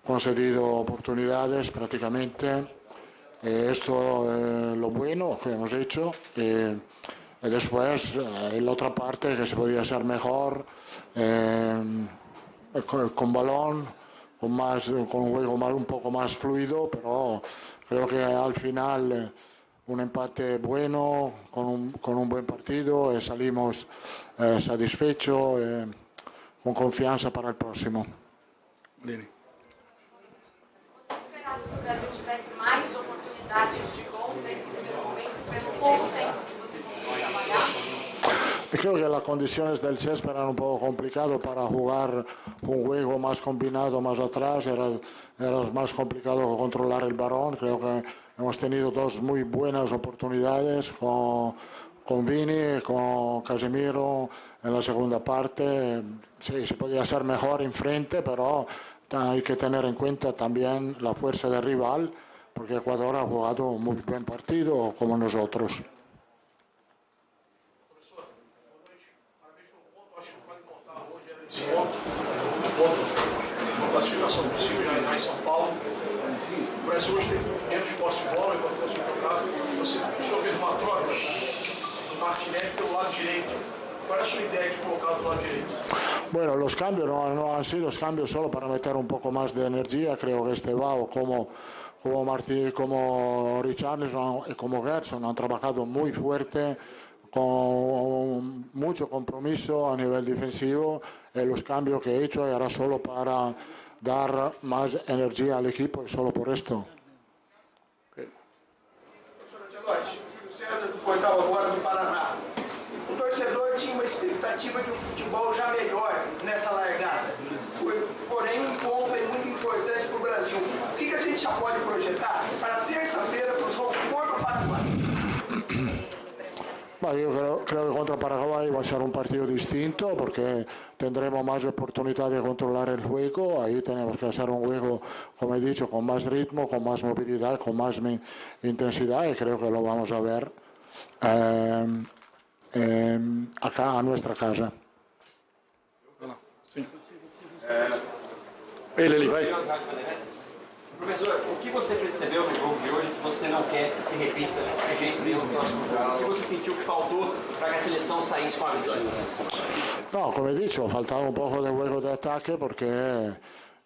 concedido oportunidades prácticamente. Esto es lo bueno que hemos hecho. Y después, en la otra parte, que se podía hacer mejor, con balón, con un juego un poco más fluido, pero creo que al final un empate bueno, con un buen partido, y salimos satisfechos, con confianza para el próximo. Lene. Você esperava que o Brasil tivesse mais oportunidades de gols nesse primeiro momento, pelo pouco tempo que você conseguiu trabalhar? Creo que las condiciones del césped eran un poco complicadas para jugar un juego más combinado más atrás, era más complicado controlar el balón. Creo que hemos tenido dos muy buenas oportunidades con Vini, con Casemiro en la segunda parte. Sí, se podía hacer mejor enfrente, pero hay que tener en cuenta también la fuerza del rival, porque Ecuador ha jugado un muy buen partido como nosotros. Uma classificação possível já em São Paulo. O Brasil hoje teve menos posse de bola enquanto o senhor tocava. O senhor fez uma troca do Martinelli pelo lado direito. ¿Cuál es su idea de colocar do lado direito? Bueno, los cambios no han sido cambios solo para meter un poco más de energía. Creo que Estevao como Martí, como Richarlison y como Gerson han trabajado muy fuerte, con mucho compromiso a nivel defensivo. Los cambios que he hecho era solo para dar más energía al equipo y solo por esto. Professor Ancelotti, o Júlio César cortava agora do Paraná. O torcedor tinha uma expectativa de um futebol já melhor nessa largada. Porém, um ponto é muito importante para o Brasil. O que a gente já pode projetar para terça-feira para o jogo contra o Paraguai? Yo creo que contra Paraguay va a ser un partido distinto porque tendremos más oportunidad de controlar el juego. Ahí tenemos que hacer un juego, como he dicho, con más ritmo, con más movilidad, con más intensidad, y creo que lo vamos a ver acá a nuestra casa. Sim. Ele vai. Professor, o que você percebeu no jogo de hoje que você não quer que se repita de jeito nenhum no próximo jogo? O que você sentiu que faltou para que a seleção saísse com a vitória? No, como he dicho, faltaba un poco de juego de ataque porque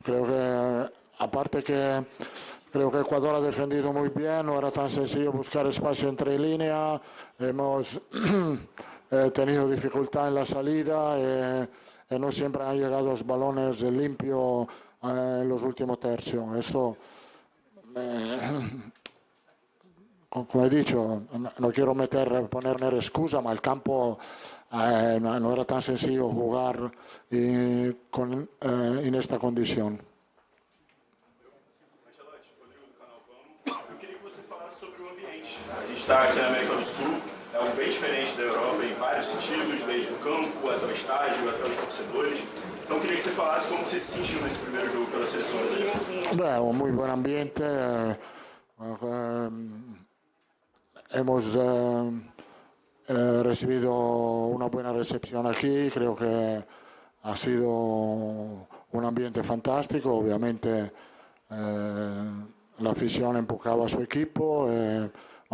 creo que, aparte que creo que Ecuador ha defendido muy bien, no era tan sencillo buscar espacio entre líneas, hemos tenido dificultad en la salida y no siempre han llegado los balones limpios en los últimos tercios. Eso, como he dicho, no quiero ponerme excusa, pero el campo no era tan sencillo jugar en esta condición. Eu queria que você falasse sobre o ambiente. A gente está aqui na América do Sul, é algo bem diferente da Europa em vários sentidos, desde o campo até o estádio, até os torcedores. Então, queria que você falasse como você se sentiu nesse primeiro jogo pela seleção brasileira. Un muy buen ambiente. Hemos recibido una buena recepción aquí. Creo que ha sido un ambiente fantástico. Obviamente la afición empujaba a su equipo.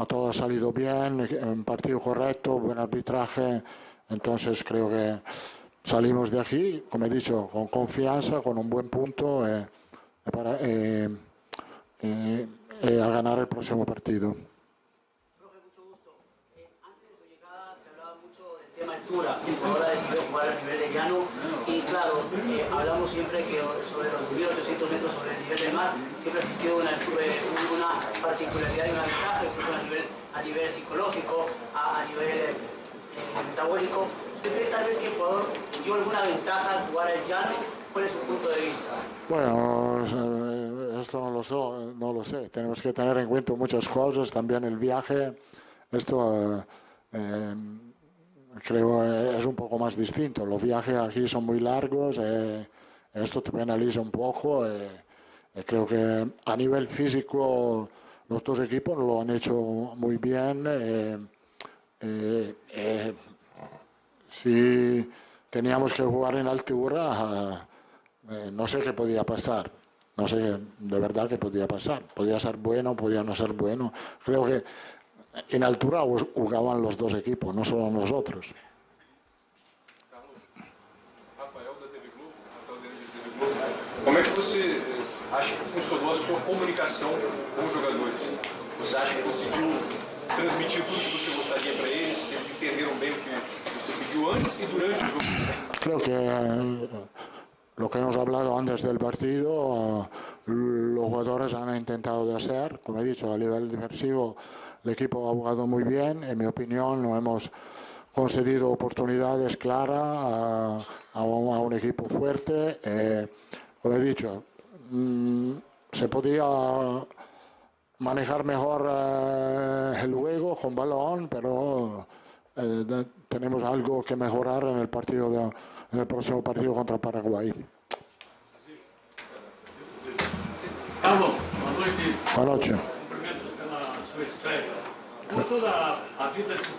Todo ha salido bien, un partido correcto, buen arbitraje. Entonces creo que salimos de aquí, como he dicho, con confianza, con un buen punto a ganar el próximo partido. Profe, mucho gusto. Antes de su llegada se hablaba mucho del tema altura. Ahora decidió jugar a nivel de llano y claro, hablamos siempre que sobre los 1.800 metros sobre el nivel del mar siempre ha existido una particularidad y una ventaja, incluso a nivel psicológico, a nivel metabólico. ¿Usted cree tal vez que Ecuador dio alguna ventaja al jugar al llano? ¿Cuál es su punto de vista? Bueno, esto no lo sé. Tenemos que tener en cuenta muchas cosas, también el viaje. Esto creo es un poco más distinto. Los viajes aquí son muy largos, esto te penaliza un poco. Creo que a nivel físico los dos equipos lo han hecho muy bien. Sí, teníamos que jugar en altura, no sé qué podía pasar. No sé de verdad qué podía pasar. Podía ser bueno, podía no ser bueno. Creo que en altura jugaban los dos equipos, no solo nosotros. Como é que você acha que funcionou a sua comunicação com os jogadores? Você acha que conseguiu transmitir tudo que você gostaria para eles? Que eles entenderam bem o que você pediu antes e durante o jogo? Creo que lo que hemos hablado antes del partido, los jugadores han intentado de hacer. Como he dicho, a nivel defensivo, el equipo ha jugado muy bien. En mi opinión, no hemos concedido oportunidades claras a un equipo fuerte. Como he dicho, se podía manejar mejor el juego con balón, pero tenemos algo que mejorar en el próximo partido contra Paraguay. Carlos, boa noite. Boa noite. Cumprimentos pela sua estreia. Por toda a vida que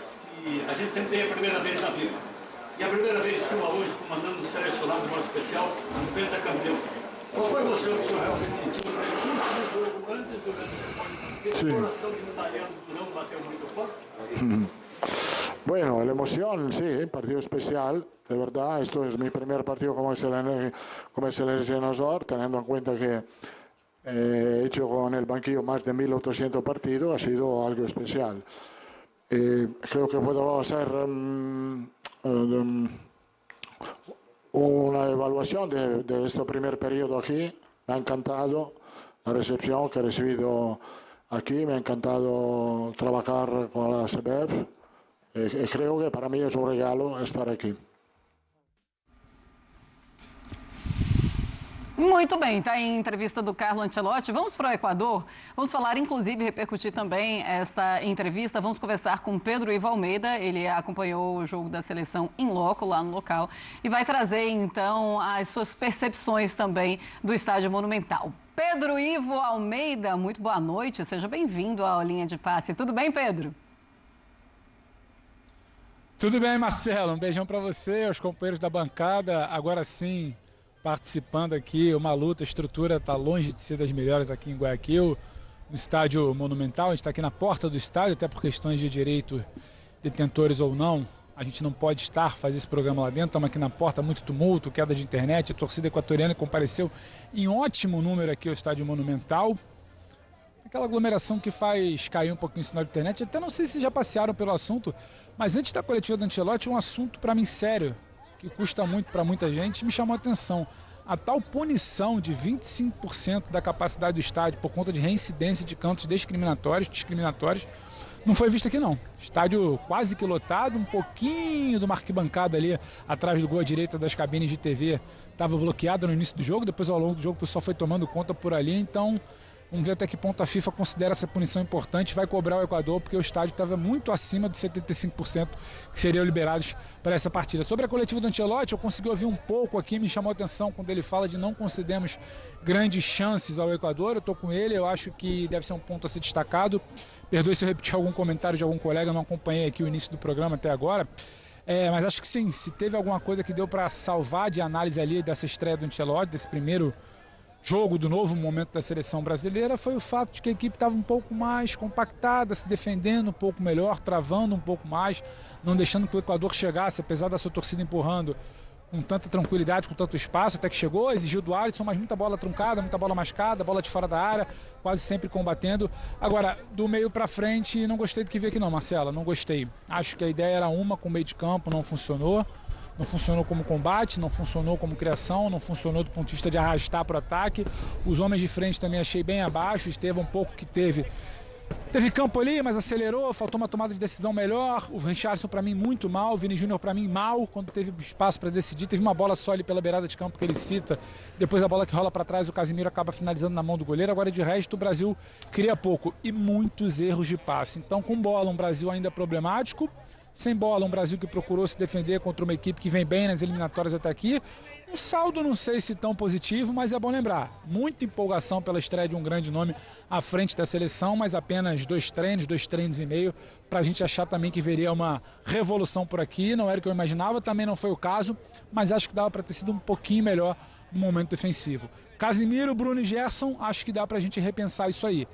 a gente sempre tem a primeira vez na vida. E a primeira vez sua hoje comandando o selecionado de modo especial, um pentacampeão. Qual foi você que o senhor realmente sentiu no jogo antes do grande o coração de Italiano Durão bateu muito forte? Bueno, la emoción, sí, partido especial, de verdad. Esto es mi primer partido como seleccionador, teniendo en cuenta que he hecho con el banquillo más de 1.800 partidos, ha sido algo especial. Creo que puedo hacer una evaluación de este primer periodo aquí. Me ha encantado la recepción que he recibido aquí, me ha encantado trabajar con la CBF. Creo que para mí es un regalo estar aqui. Muito bem, está em entrevista do Carlo Ancelotti. Vamos para o Equador, vamos falar, inclusive, repercutir também esta entrevista. Vamos conversar com Pedro Ivo Almeida, ele acompanhou o jogo da seleção in loco, lá no local, e vai trazer, então, as suas percepções também do Estádio Monumental. Pedro Ivo Almeida, muito boa noite, seja bem-vindo à Linha de Passe. Tudo bem, Pedro? Tudo bem, Marcelo? Um beijão para você, aos companheiros da bancada. Agora sim, participando aqui, uma luta, a estrutura está longe de ser das melhores aqui em Guayaquil, no Estádio Monumental. A gente está aqui na porta do estádio, até por questões de direito, detentores ou não. A gente não pode fazer esse programa lá dentro. Estamos aqui na porta, muito tumulto, queda de internet. A torcida equatoriana compareceu em ótimo número aqui ao Estádio Monumental. Aquela aglomeração que faz cair um pouquinho o sinal de internet. Até não sei se já passearam pelo assunto, mas antes da coletiva do Ancelotti, um assunto para mim sério, que custa muito para muita gente, me chamou a atenção. A tal punição de 25% da capacidade do estádio por conta de reincidência de cantos discriminatórios, não foi vista aqui não. Estádio quase que lotado, um pouquinho de uma arquibancada ali atrás do gol à direita das cabines de TV estava bloqueada no início do jogo, depois ao longo do jogo o pessoal foi tomando conta por ali, então vamos ver até que ponto a FIFA considera essa punição importante, vai cobrar o Equador, porque o estádio estava muito acima dos 75% que seriam liberados para essa partida. Sobre a coletiva do Ancelotti, eu consegui ouvir um pouco aqui, me chamou a atenção quando ele fala de não concedemos grandes chances ao Equador. Eu estou com ele, eu acho que deve ser um ponto a ser destacado. Perdoe se eu repetir algum comentário de algum colega, eu não acompanhei aqui o início do programa até agora. Mas acho que sim, se teve alguma coisa que deu para salvar de análise ali dessa estreia do Ancelotti, desse primeiro jogo do novo momento da seleção brasileira, foi o fato de que a equipe estava um pouco mais compactada, se defendendo um pouco melhor, travando um pouco mais, não deixando que o Equador chegasse, apesar da sua torcida empurrando com tanta tranquilidade, com tanto espaço, até que chegou, exigiu do Alisson, mas muita bola truncada, muita bola mascada, bola de fora da área, quase sempre combatendo. Agora, do meio para frente, não gostei do que vi aqui não, Marcela, não gostei. Acho que a ideia era uma com o meio de campo, não funcionou. Não funcionou como combate, não funcionou como criação, não funcionou do ponto de vista de arrastar para o ataque. Os homens de frente também achei bem abaixo, Estevão um pouco que teve campo ali, mas acelerou, faltou uma tomada de decisão melhor. O Richarlison para mim muito mal, o Vini Júnior para mim mal, quando teve espaço para decidir. Teve uma bola só ali pela beirada de campo que ele cita, depois a bola que rola para trás, o Casimiro acaba finalizando na mão do goleiro. Agora de resto o Brasil cria pouco e muitos erros de passe. Então com bola um Brasil ainda problemático, sem bola, um Brasil que procurou se defender contra uma equipe que vem bem nas eliminatórias até aqui. Um saldo não sei se tão positivo, mas é bom lembrar. Muita empolgação pela estreia de um grande nome à frente da seleção, mas apenas 2 treinos e meio, para a gente achar também que veria uma revolução por aqui. Não era o que eu imaginava, também não foi o caso, mas acho que dava para ter sido um pouquinho melhor no momento defensivo. Casimiro, Bruno e Gerson, acho que dá para a gente repensar isso aí.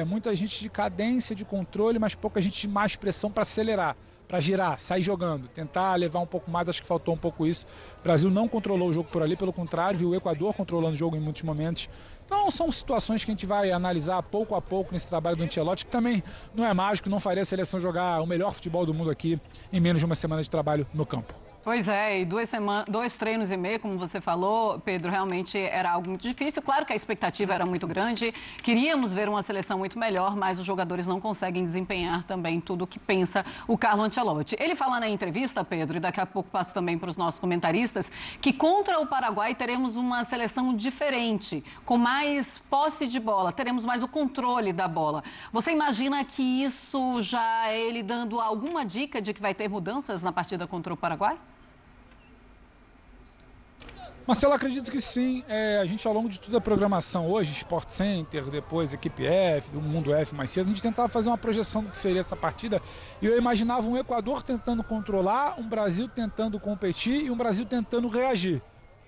Muita gente de cadência, de controle, mas pouca gente de mais pressão para acelerar, para girar, sair jogando, tentar levar um pouco mais, acho que faltou um pouco isso. O Brasil não controlou o jogo por ali, pelo contrário, viu o Equador controlando o jogo em muitos momentos. Então são situações que a gente vai analisar pouco a pouco nesse trabalho do Ancelotti, que também não é mágico, não faria a seleção jogar o melhor futebol do mundo aqui em menos de uma semana de trabalho no campo. Pois é, e 2 treinos e meio, como você falou, Pedro, realmente era algo muito difícil. Claro que a expectativa era muito grande, queríamos ver uma seleção muito melhor, mas os jogadores não conseguem desempenhar também tudo o que pensa o Carlo Ancelotti. Ele fala na entrevista, Pedro, e daqui a pouco passo também para os nossos comentaristas, que contra o Paraguai teremos uma seleção diferente, com mais posse de bola, teremos mais o controle da bola. Você imagina que isso já é ele dando alguma dica de que vai ter mudanças na partida contra o Paraguai? Marcelo, acredito que sim. A gente, ao longo de toda a programação hoje, Sport Center, depois Equipe F, do Mundo F mais cedo, a gente tentava fazer uma projeção do que seria essa partida e eu imaginava um Equador tentando controlar, um Brasil tentando competir e um Brasil tentando reagir.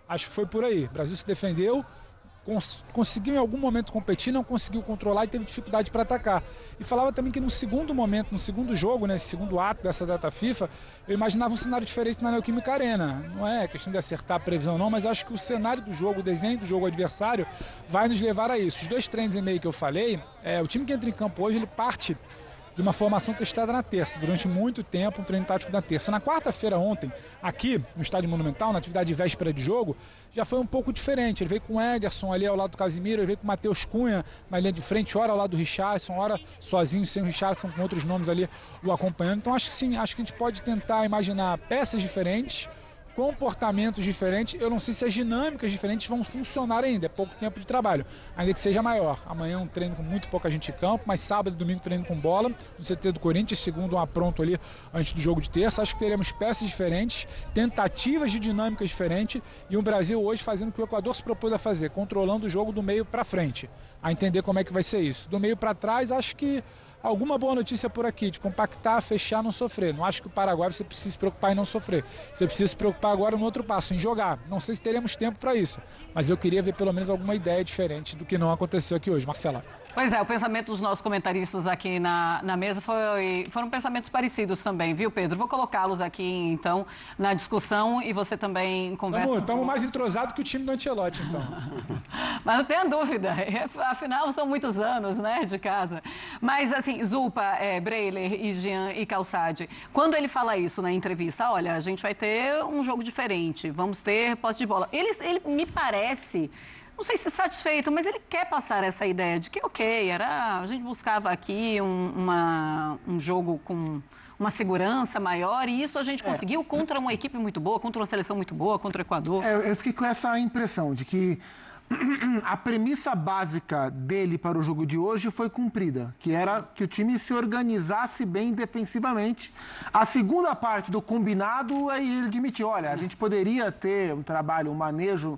Acho que foi por aí. O Brasil se defendeu, conseguiu em algum momento competir, não conseguiu controlar e teve dificuldade para atacar. E falava também que no segundo momento, no segundo jogo, nesse segundo ato dessa data FIFA, eu imaginava um cenário diferente na Neoquímica Arena. Não é questão de acertar a previsão não, mas acho que o cenário do jogo, o desenho do jogo adversário vai nos levar a isso. Os 2 treinos e meio que eu falei, o time que entra em campo hoje, ele parte de uma formação testada na terça, durante muito tempo, um treino tático na terça. Na quarta-feira ontem, aqui no Estádio Monumental, na atividade de véspera de jogo, já foi um pouco diferente. Ele veio com o Ederson ali ao lado do Casimiro, ele veio com o Matheus Cunha na linha de frente, ora ao lado do Richarlison, ora sozinho, sem o Richarlison, com outros nomes ali o acompanhando. Então acho que sim, acho que a gente pode tentar imaginar peças diferentes, comportamentos diferentes. Eu não sei se as dinâmicas diferentes vão funcionar ainda, é pouco tempo de trabalho, ainda que seja maior. Amanhã um treino com muito pouca gente em campo, mas sábado e domingo treino com bola no CT do Corinthians, segundo um apronto ali antes do jogo de terça. Acho que teremos peças diferentes, tentativas de dinâmicas diferentes e um Brasil hoje fazendo o que o Equador se propôs a fazer, controlando o jogo do meio para frente, a entender como é que vai ser isso. Do meio para trás, acho que alguma boa notícia por aqui, de compactar, fechar, não sofrer. Não acho que o Paraguai você precisa se preocupar em não sofrer. Você precisa se preocupar agora no outro passo, em jogar. Não sei se teremos tempo para isso, mas eu queria ver pelo menos alguma ideia diferente do que não aconteceu aqui hoje. Marcela. Pois é, o pensamento dos nossos comentaristas aqui na mesa foram pensamentos parecidos também, viu, Pedro? Vou colocá-los aqui, então, na discussão e você também conversa. Estamos mais entrosados que o time do Ancelotti, então. Mas não tenha dúvida, afinal são muitos anos, né, de casa. Mas, assim, Zulpa, Breiler e Jean e Calçade, quando ele fala isso na entrevista, olha, a gente vai ter um jogo diferente, vamos ter posse de bola. Ele me parece... Não sei se satisfeito, mas ele quer passar essa ideia de que, a gente buscava aqui um jogo com uma segurança maior e isso a gente conseguiu contra uma equipe muito boa, contra uma seleção muito boa, contra o Equador. Eu fiquei com essa impressão de que a premissa básica dele para o jogo de hoje foi cumprida, que era que o time se organizasse bem defensivamente. A segunda parte do combinado, aí ele admitiu, olha, a gente poderia ter um trabalho, um manejo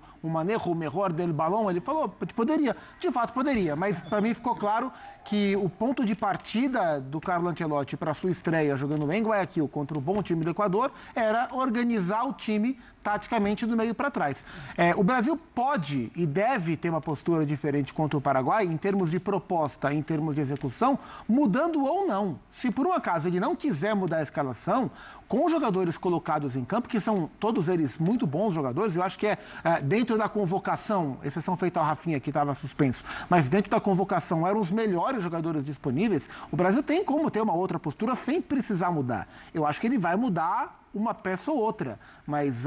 melhor dele balão. Ele falou, poderia, de fato poderia, mas para mim ficou claro que o ponto de partida do Carlo Ancelotti para a sua estreia jogando em Guayaquil contra o bom time do Equador era organizar o time taticamente do meio para trás. O Brasil pode e deve ter uma postura diferente contra o Paraguai em termos de proposta, em termos de execução, mudando ou não. Se por um acaso ele não quiser mudar a escalação, com os jogadores colocados em campo, que são todos eles muito bons jogadores, eu acho que dentro da convocação, exceção feita ao Rafinha que estava suspenso, mas dentro da convocação eram os melhores jogadores disponíveis, o Brasil tem como ter uma outra postura sem precisar mudar. Eu acho que ele vai mudar uma peça ou outra, mas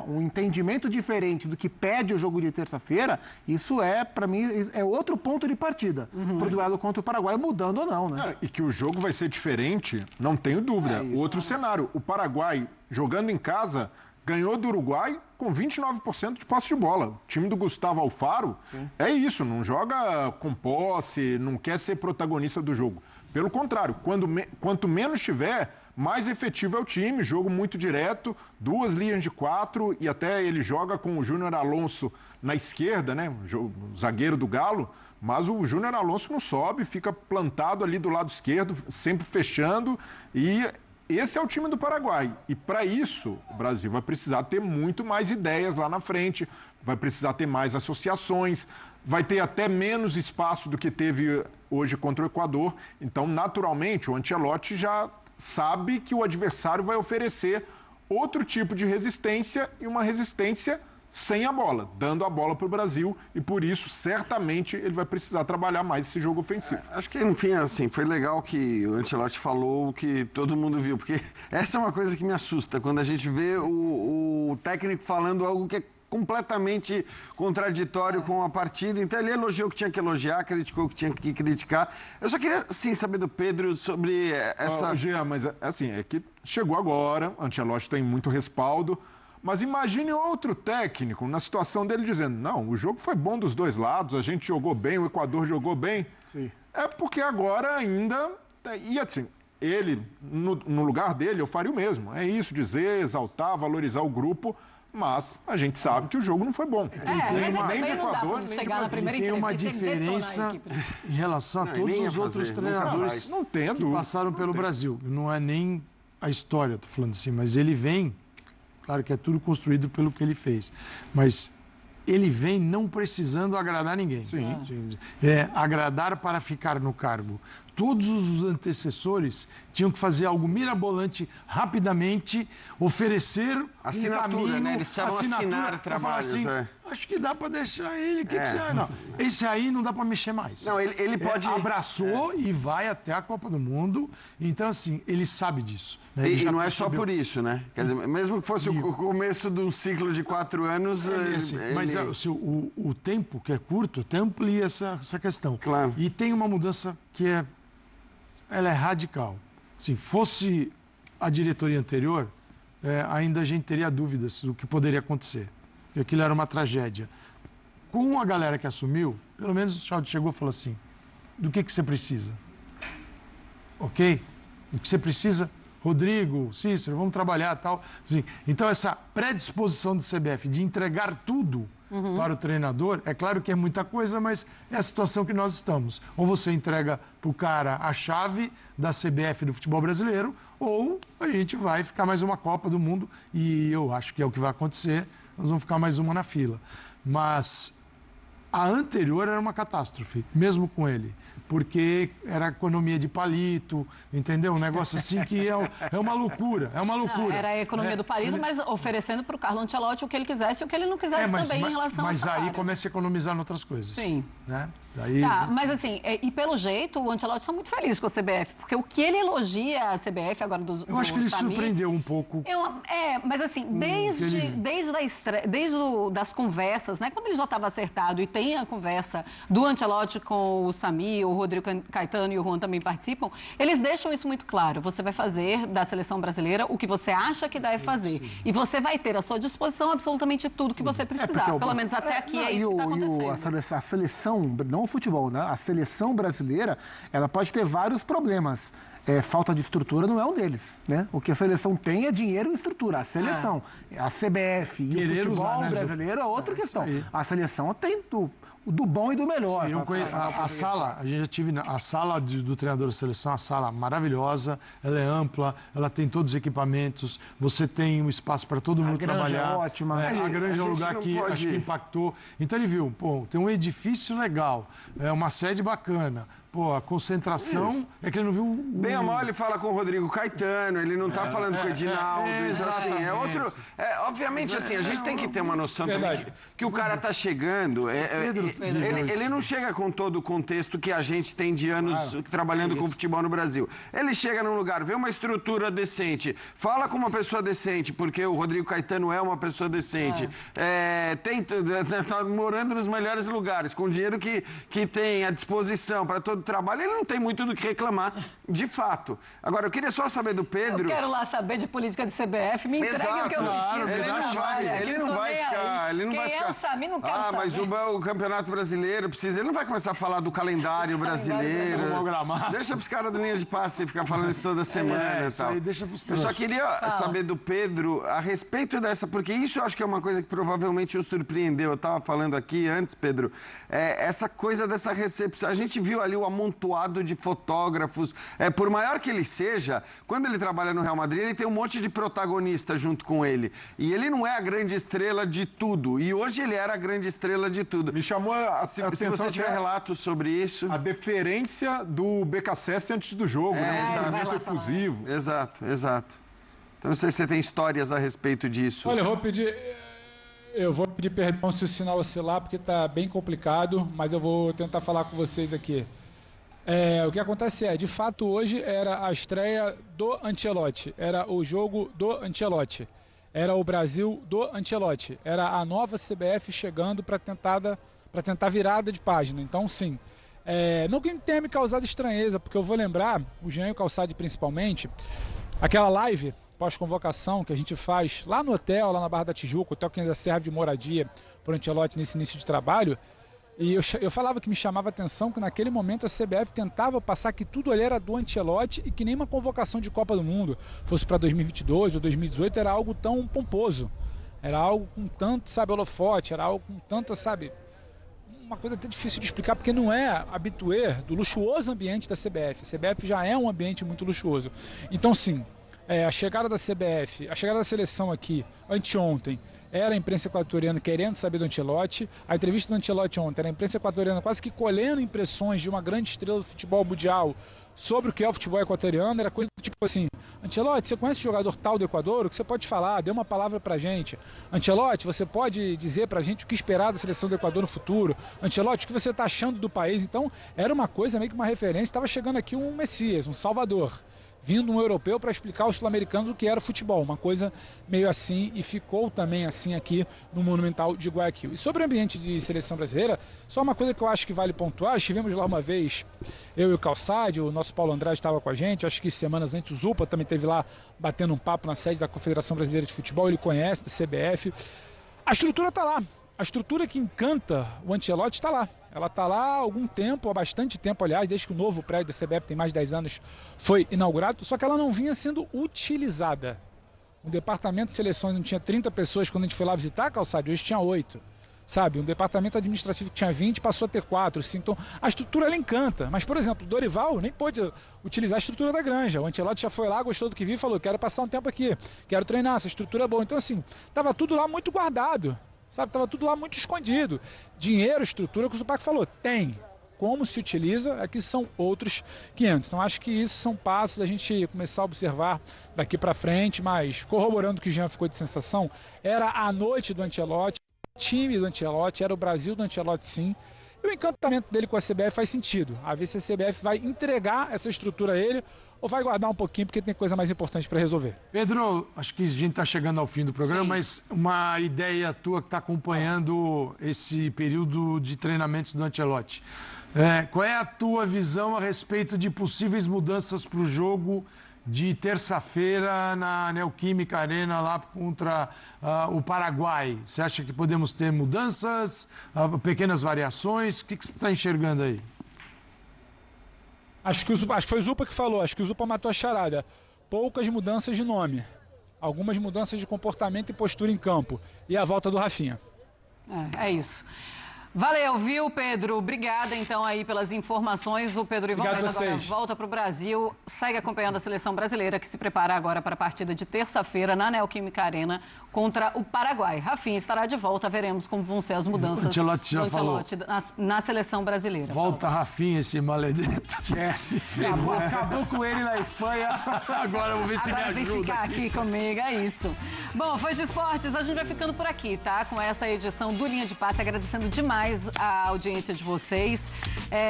um entendimento diferente do que pede o jogo de terça-feira, isso para mim, é outro ponto de partida para o duelo contra o Paraguai, mudando ou não, né? E que o jogo vai ser diferente, não tenho dúvida. Outro cenário, o Paraguai, jogando em casa, ganhou do Uruguai com 29% de posse de bola. O time do Gustavo Alfaro é isso, não joga com posse, não quer ser protagonista do jogo. Pelo contrário, quanto menos tiver, mais efetivo é o time, jogo muito direto, 2 linhas de 4 e até ele joga com o Júnior Alonso na esquerda, né? O zagueiro do Galo, mas o Júnior Alonso não sobe, fica plantado ali do lado esquerdo, sempre fechando, e esse é o time do Paraguai. E para isso, o Brasil vai precisar ter muito mais ideias lá na frente, vai precisar ter mais associações, vai ter até menos espaço do que teve hoje contra o Equador. Então, naturalmente, o Ancelotti já sabe que o adversário vai oferecer outro tipo de resistência e uma resistência sem a bola, dando a bola para o Brasil, e por isso, certamente, ele vai precisar trabalhar mais esse jogo ofensivo. Acho que, enfim, assim, foi legal que o Ancelotti falou o que todo mundo viu, porque essa é uma coisa que me assusta, quando a gente vê o técnico falando algo que é completamente contraditório com a partida. Então, ele elogiou o que tinha que elogiar, criticou o que tinha que criticar. Eu só queria, sim, saber do Pedro sobre essa... Jean, mas, assim, é que chegou agora, o Ancelotti tem muito respaldo, mas imagine outro técnico na situação dele dizendo, não, o jogo foi bom dos dois lados, a gente jogou bem, o Equador jogou bem. Sim. É porque agora ainda... E assim, ele, no lugar dele, eu faria o mesmo. É isso, dizer, exaltar, valorizar o grupo, mas a gente sabe que o jogo não foi bom. Nem do Equador, nem chegar na primeira tem uma diferença em relação a todos os outros treinadores que passaram pelo Brasil. Não é nem a história, estou falando assim, mas ele vem... Claro que é tudo construído pelo que ele fez. Mas ele vem não precisando agradar ninguém. Sim. É agradar para ficar no cargo. Todos os antecessores tinham que fazer algo mirabolante, rapidamente, oferecer assinatura, um caminho, né? Eles precisavam assinar trabalhos. Assim, acho que dá para deixar ele. O que você acha? Não, esse aí não dá para mexer mais. Não, ele pode... abraçou e vai até a Copa do Mundo. Então, assim, ele sabe disso. Né? E não é só por isso, né? Quer dizer, mesmo que fosse o começo de um ciclo de 4 anos... Mas o tempo, que é curto, até amplia essa questão. Claro. E tem uma mudança que ela é radical. Se fosse a diretoria anterior, ainda a gente teria dúvidas do que poderia acontecer. Porque aquilo era uma tragédia. Com a galera que assumiu, pelo menos o Chaldo chegou e falou assim, do que você precisa? Ok? O que você precisa? Rodrigo, Cícero, vamos trabalhar e tal. Assim, então, essa predisposição do CBF de entregar tudo para o treinador, é claro que é muita coisa, mas é a situação que nós estamos. Ou você entrega para o cara a chave da CBF do futebol brasileiro, ou a gente vai ficar mais uma Copa do Mundo, e eu acho que é o que vai acontecer, nós vamos ficar mais uma na fila. Mas a anterior era uma catástrofe, mesmo com ele, porque era economia de palito, entendeu? Um negócio assim que é uma loucura, é uma loucura. Não, era a economia do palito, mas oferecendo para o Carlo Ancelotti o que ele quisesse e o que ele não quisesse também em relação ao salário. Mas aí começa a economizar em outras coisas. Sim. Né? Daí, mas assim, e pelo jeito, o Ancelotti está muito feliz com a CBF, porque o que ele elogia a CBF agora do eu acho que ele surpreendeu um pouco. Mas assim, desde das conversas, né, quando ele já estava acertado e tem a conversa do Ancelotti com o Sami, o Rodrigo Caetano e o Juan também participam, eles deixam isso muito claro. Você vai fazer da seleção brasileira o que você acha que deve fazer. E você vai ter à sua disposição absolutamente tudo que você precisar. Pelo menos até aqui é isso que está acontecendo. A seleção, não o futebol, né? A seleção brasileira, ela pode ter vários problemas. Falta de estrutura não é um deles, né? O que a seleção tem é dinheiro e estrutura. A seleção, a CBF e o futebol brasileiro é outra questão. A seleção tem do bom e do melhor. Sim, a sala, a gente já tive a sala do treinador da seleção, a sala maravilhosa, ela é ampla, ela tem todos os equipamentos, você tem um espaço para todo mundo trabalhar. É ótima. A granja é um lugar que acho que impactou. Então ele viu, tem um edifício legal, uma sede bacana. A concentração é que ele não viu... Bem ou mal, ele fala com o Rodrigo Caetano, ele não está falando com o Edinaldo. Outro... obviamente, assim, a gente tem que ter uma noção também que o cara está chegando... Ele não chega com todo o contexto que a gente tem de anos trabalhando com futebol no Brasil. Ele chega num lugar, vê uma estrutura decente, fala com uma pessoa decente, porque o Rodrigo Caetano é uma pessoa decente. Está morando nos melhores lugares, com o dinheiro que tem à disposição para todo trabalho, ele não tem muito do que reclamar, de fato. Agora, eu queria só saber do Pedro... Eu quero lá saber de política de CBF, me entregue o que eu preciso. Ele não vai ficar... Quem é o Sami, não quero saber. Mas o campeonato Campeonato Brasileiro, ele não vai começar a falar do calendário brasileiro. Deixa pros caras do linha de passe ficar falando isso toda semana e tal. Deixa pros eu só queria saber do Pedro a respeito dessa, porque isso eu acho que é uma coisa que provavelmente o surpreendeu. Eu estava falando aqui antes, Pedro, essa coisa dessa recepção. A gente viu ali o amontoado de fotógrafos. Por maior que ele seja, quando ele trabalha no Real Madrid, ele tem um monte de protagonista junto com ele. E ele não é a grande estrela de tudo. E hoje ele era a grande estrela de tudo. Me chamou a atenção se você tiver relatos sobre isso. A deferência do BKSS antes do jogo, né? Um treinamento efusivo. Exato. Então não sei se você tem histórias a respeito disso. Olha, eu vou pedir perdão se o sinal oscilar, porque está bem complicado, mas eu vou tentar falar com vocês aqui. O que acontece de fato, hoje era a estreia do Ancelotti, era o jogo do Ancelotti, era o Brasil do Ancelotti, era a nova CBF chegando para tentar virada de página. Então, sim, não que tenha me causado estranheza, porque eu vou lembrar, o Jean e o Calçade principalmente, aquela live pós-convocação que a gente faz lá no hotel, lá na Barra da Tijuca, hotel que ainda serve de moradia para o Ancelotti nesse início de trabalho. E eu falava que me chamava a atenção que naquele momento a CBF tentava passar que tudo ali era do Ancelotti e que nenhuma convocação de Copa do Mundo, fosse para 2022 ou 2018, era algo tão pomposo. Era algo com tanto, holofote, era algo com tanta, uma coisa até difícil de explicar, porque não é habitué do luxuoso ambiente da CBF. A CBF já é um ambiente muito luxuoso. Então, sim, a chegada da CBF, a chegada da seleção aqui, anteontem, era a imprensa equatoriana querendo saber do Ancelotti. A entrevista do Ancelotti ontem era a imprensa equatoriana quase que colhendo impressões de uma grande estrela do futebol mundial sobre o que é o futebol equatoriano. Era coisa tipo assim: Ancelotti, você conhece o jogador tal do Equador? O que você pode falar? Dê uma palavra pra gente. Ancelotti, você pode dizer pra gente o que esperar da seleção do Equador no futuro? Ancelotti, o que você tá achando do país? Então, era uma coisa meio que uma referência. Estava chegando aqui um Messias, um Salvador, vindo um europeu para explicar aos sul-americanos o que era futebol, uma coisa meio assim, e ficou também assim aqui no Monumental de Guayaquil. E sobre o ambiente de seleção brasileira, só uma coisa que eu acho que vale pontuar: estivemos lá uma vez, eu e o Calçade, o nosso Paulo Andrade estava com a gente, acho que semanas antes o Zupa também esteve lá batendo um papo na sede da Confederação Brasileira de Futebol, ele conhece, da CBF. A estrutura está lá. A estrutura que encanta o Ancelotti está lá. Ela está lá há algum tempo, há bastante tempo, aliás, desde que o novo prédio da CBF, tem mais de 10 anos, foi inaugurado, só que ela não vinha sendo utilizada. O departamento de seleções não tinha 30 pessoas quando a gente foi lá visitar, Calçado, hoje tinha 8. Um departamento administrativo que tinha 20 passou a ter 4. Então, a estrutura ela encanta. Mas, por exemplo, o Dorival nem pôde utilizar a estrutura da Granja. O Ancelotti já foi lá, gostou do que viu e falou: quero passar um tempo aqui, quero treinar, essa estrutura é boa. Então, assim, estava tudo lá muito guardado. Estava tudo lá muito escondido. Dinheiro, estrutura, que o Zupac falou, tem. Como se utiliza, aqui são outros 500. Então, acho que isso são passos da gente começar a observar daqui para frente, mas corroborando o que o Jean ficou de sensação, era a noite do Ancelotti, o time do Ancelotti, era o Brasil do Ancelotti, sim. E o encantamento dele com a CBF faz sentido. A ver se a CBF vai entregar essa estrutura a ele ou vai guardar um pouquinho porque tem coisa mais importante para resolver. Pedro, acho que a gente está chegando ao fim do programa, mas uma ideia tua que está acompanhando esse período de treinamentos do Ancelotti. Qual é a tua visão a respeito de possíveis mudanças para o jogo de terça-feira na Neoquímica Arena lá contra o Paraguai? Você acha que podemos ter mudanças, pequenas variações? O que você está enxergando aí? Acho que foi o Zupa que falou, acho que o Zupa matou a charada. Poucas mudanças de nome, algumas mudanças de comportamento e postura em campo. E a volta do Rafinha. É isso. Valeu, viu, Pedro? Obrigada, então, aí pelas informações. O Pedro Ivan agora volta para o Brasil, segue acompanhando a seleção brasileira, que se prepara agora para a partida de terça-feira na Neoquímica Arena contra o Paraguai. Rafinha estará de volta, veremos como vão ser as mudanças do Ancelotti na seleção brasileira. Volta Rafinha, esse maledito. Acabou com ele na Espanha. Agora vamos ver se me ajuda. Vem ficar aqui comigo, é isso. Bom, Fãs de Esportes, a gente vai ficando por aqui, tá? Com esta edição do Linha de Passe, agradecendo demais a audiência de vocês.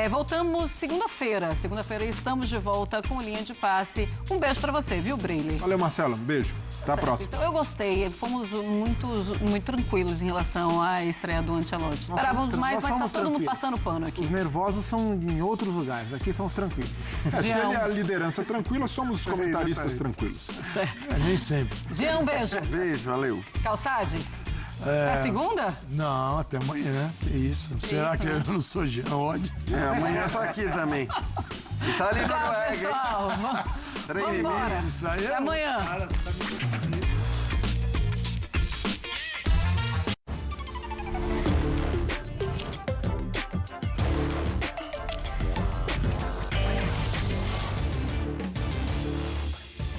Voltamos segunda-feira. Segunda-feira estamos de volta com Linha de Passe. Um beijo pra você, viu, Breile? Valeu, Marcelo. Um beijo. Até a próxima. Então, eu gostei. Fomos muito tranquilos em relação à estreia do Ancelotti. Esperávamos mais, mas tá todo mundo passando pano aqui. Os nervosos são em outros lugares. Aqui são os tranquilos. Se ele é a liderança tranquila, somos os comentaristas tranquilos. Certo. Nem sempre. Jean, um beijo. Beijo, valeu. Calçade. É a segunda? Não, até amanhã. Que isso? Será que eu não sou Jean Oddi? Amanhã eu tô aqui também. E tá ali Tchau, pessoal. 3h30. Isso aí Até amanhã.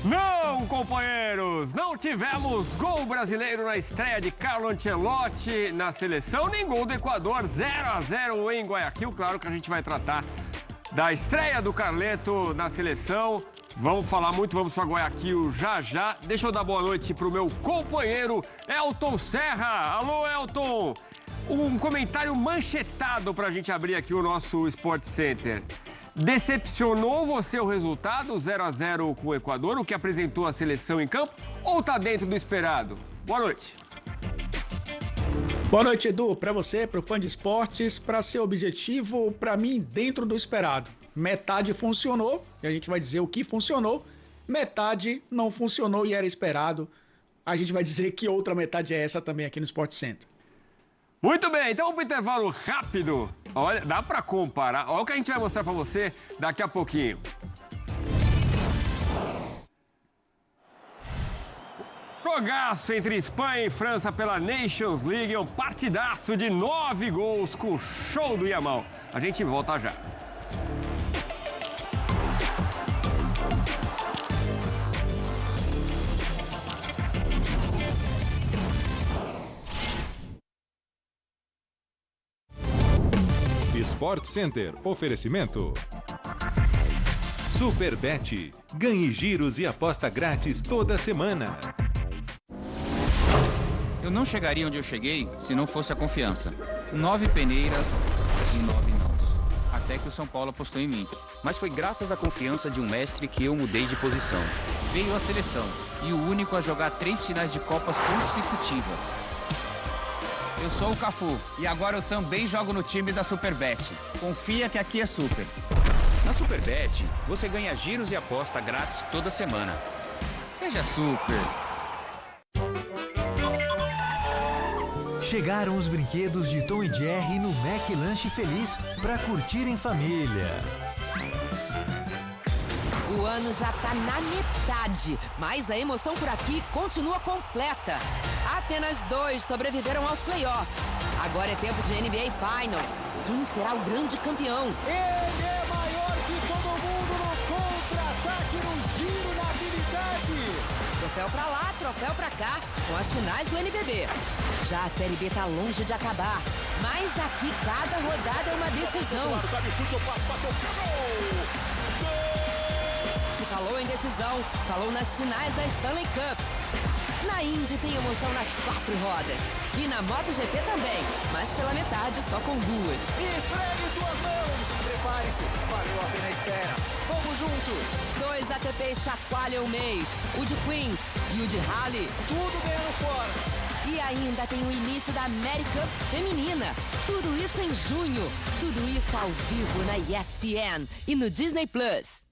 Não, companheiros! Não tivemos gol brasileiro na estreia de Carlo Ancelotti na seleção, nem gol do Equador, 0-0 em Guayaquil. Claro que a gente vai tratar da estreia do Carleto na seleção. Vamos falar muito, vamos para Guayaquil já. Deixa eu dar boa noite para o meu companheiro Elton Serra. Alô, Elton! Um comentário manchetado para a gente abrir aqui o nosso Sport Center. Decepcionou você o resultado, 0-0 com o Equador, o que apresentou a seleção em campo, ou está dentro do esperado? Boa noite. Boa noite, Edu. Para você, para o fã de esportes, para ser objetivo, para mim, dentro do esperado. Metade funcionou, e a gente vai dizer o que funcionou. Metade não funcionou e era esperado. A gente vai dizer que outra metade é essa também aqui no Sport Center. Muito bem, então vamos para o intervalo rápido. Olha, dá para comparar. Olha o que a gente vai mostrar para você daqui a pouquinho. Jogaço entre Espanha e França pela Nations League, um partidaço de 9 gols com o show do Yamal. A gente volta já. Sport Center, oferecimento. Superbet, ganhe giros e aposta grátis toda semana. Eu não chegaria onde eu cheguei se não fosse a confiança. 9 peneiras e 9 nãos. Até que o São Paulo apostou em mim. Mas foi graças à confiança de um mestre que eu mudei de posição. Veio a seleção e o único a jogar 3 finais de Copas consecutivas. Eu sou o Cafu e agora eu também jogo no time da Superbet. Confia que aqui é super. Na Superbet, você ganha giros e aposta grátis toda semana. Seja super. Chegaram os brinquedos de Tom e Jerry no McLanche Feliz para curtir em família. O ano já tá na metade, mas a emoção por aqui continua completa. Apenas 2 sobreviveram aos playoffs. Agora é tempo de NBA Finals. Quem será o grande campeão? Ele é maior que todo mundo no contra-ataque, no giro, na habilidade. Troféu pra lá, troféu pra cá, com as finais do NBB. Já a Série B tá longe de acabar, mas aqui cada rodada é uma decisão. Se falou em decisão, falou nas finais da Stanley Cup. Na Indy tem emoção nas 4 rodas. E na MotoGP também, mas pela metade só com 2. Esfregue suas mãos, prepare-se, valeu a pena a espera. Vamos juntos. 2 ATPs chacoalham o mês, o de Queens e o de Raleigh. Tudo ganhando fora. E ainda tem o início da American Feminina. Tudo isso em junho. Tudo isso ao vivo na ESPN e no Disney Plus.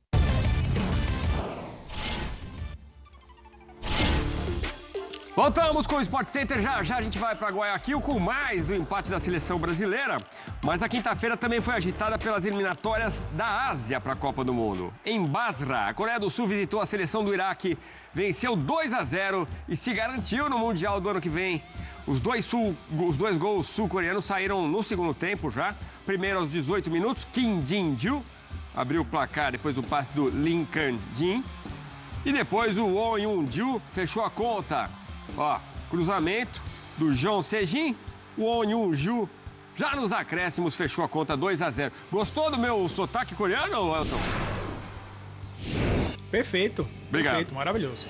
Voltamos com o Sport Center, já a gente vai para Guayaquil com mais do empate da seleção brasileira. Mas a quinta-feira também foi agitada pelas eliminatórias da Ásia para a Copa do Mundo. Em Basra, a Coreia do Sul visitou a seleção do Iraque, venceu 2-0 e se garantiu no Mundial do ano que vem. Os dois gols sul-coreanos saíram no segundo tempo já. Primeiro aos 18 minutos, Kim Jin-ju abriu o placar depois do passe do Lim Kan-jin. E depois o Won Yoon-ju fechou a conta. Ó, cruzamento do Jeon Se-jin, o Won Yoon-ju já nos acréscimos fechou a conta 2-0. Gostou do meu sotaque coreano, Elton? Perfeito. Obrigado. Perfeito, maravilhoso.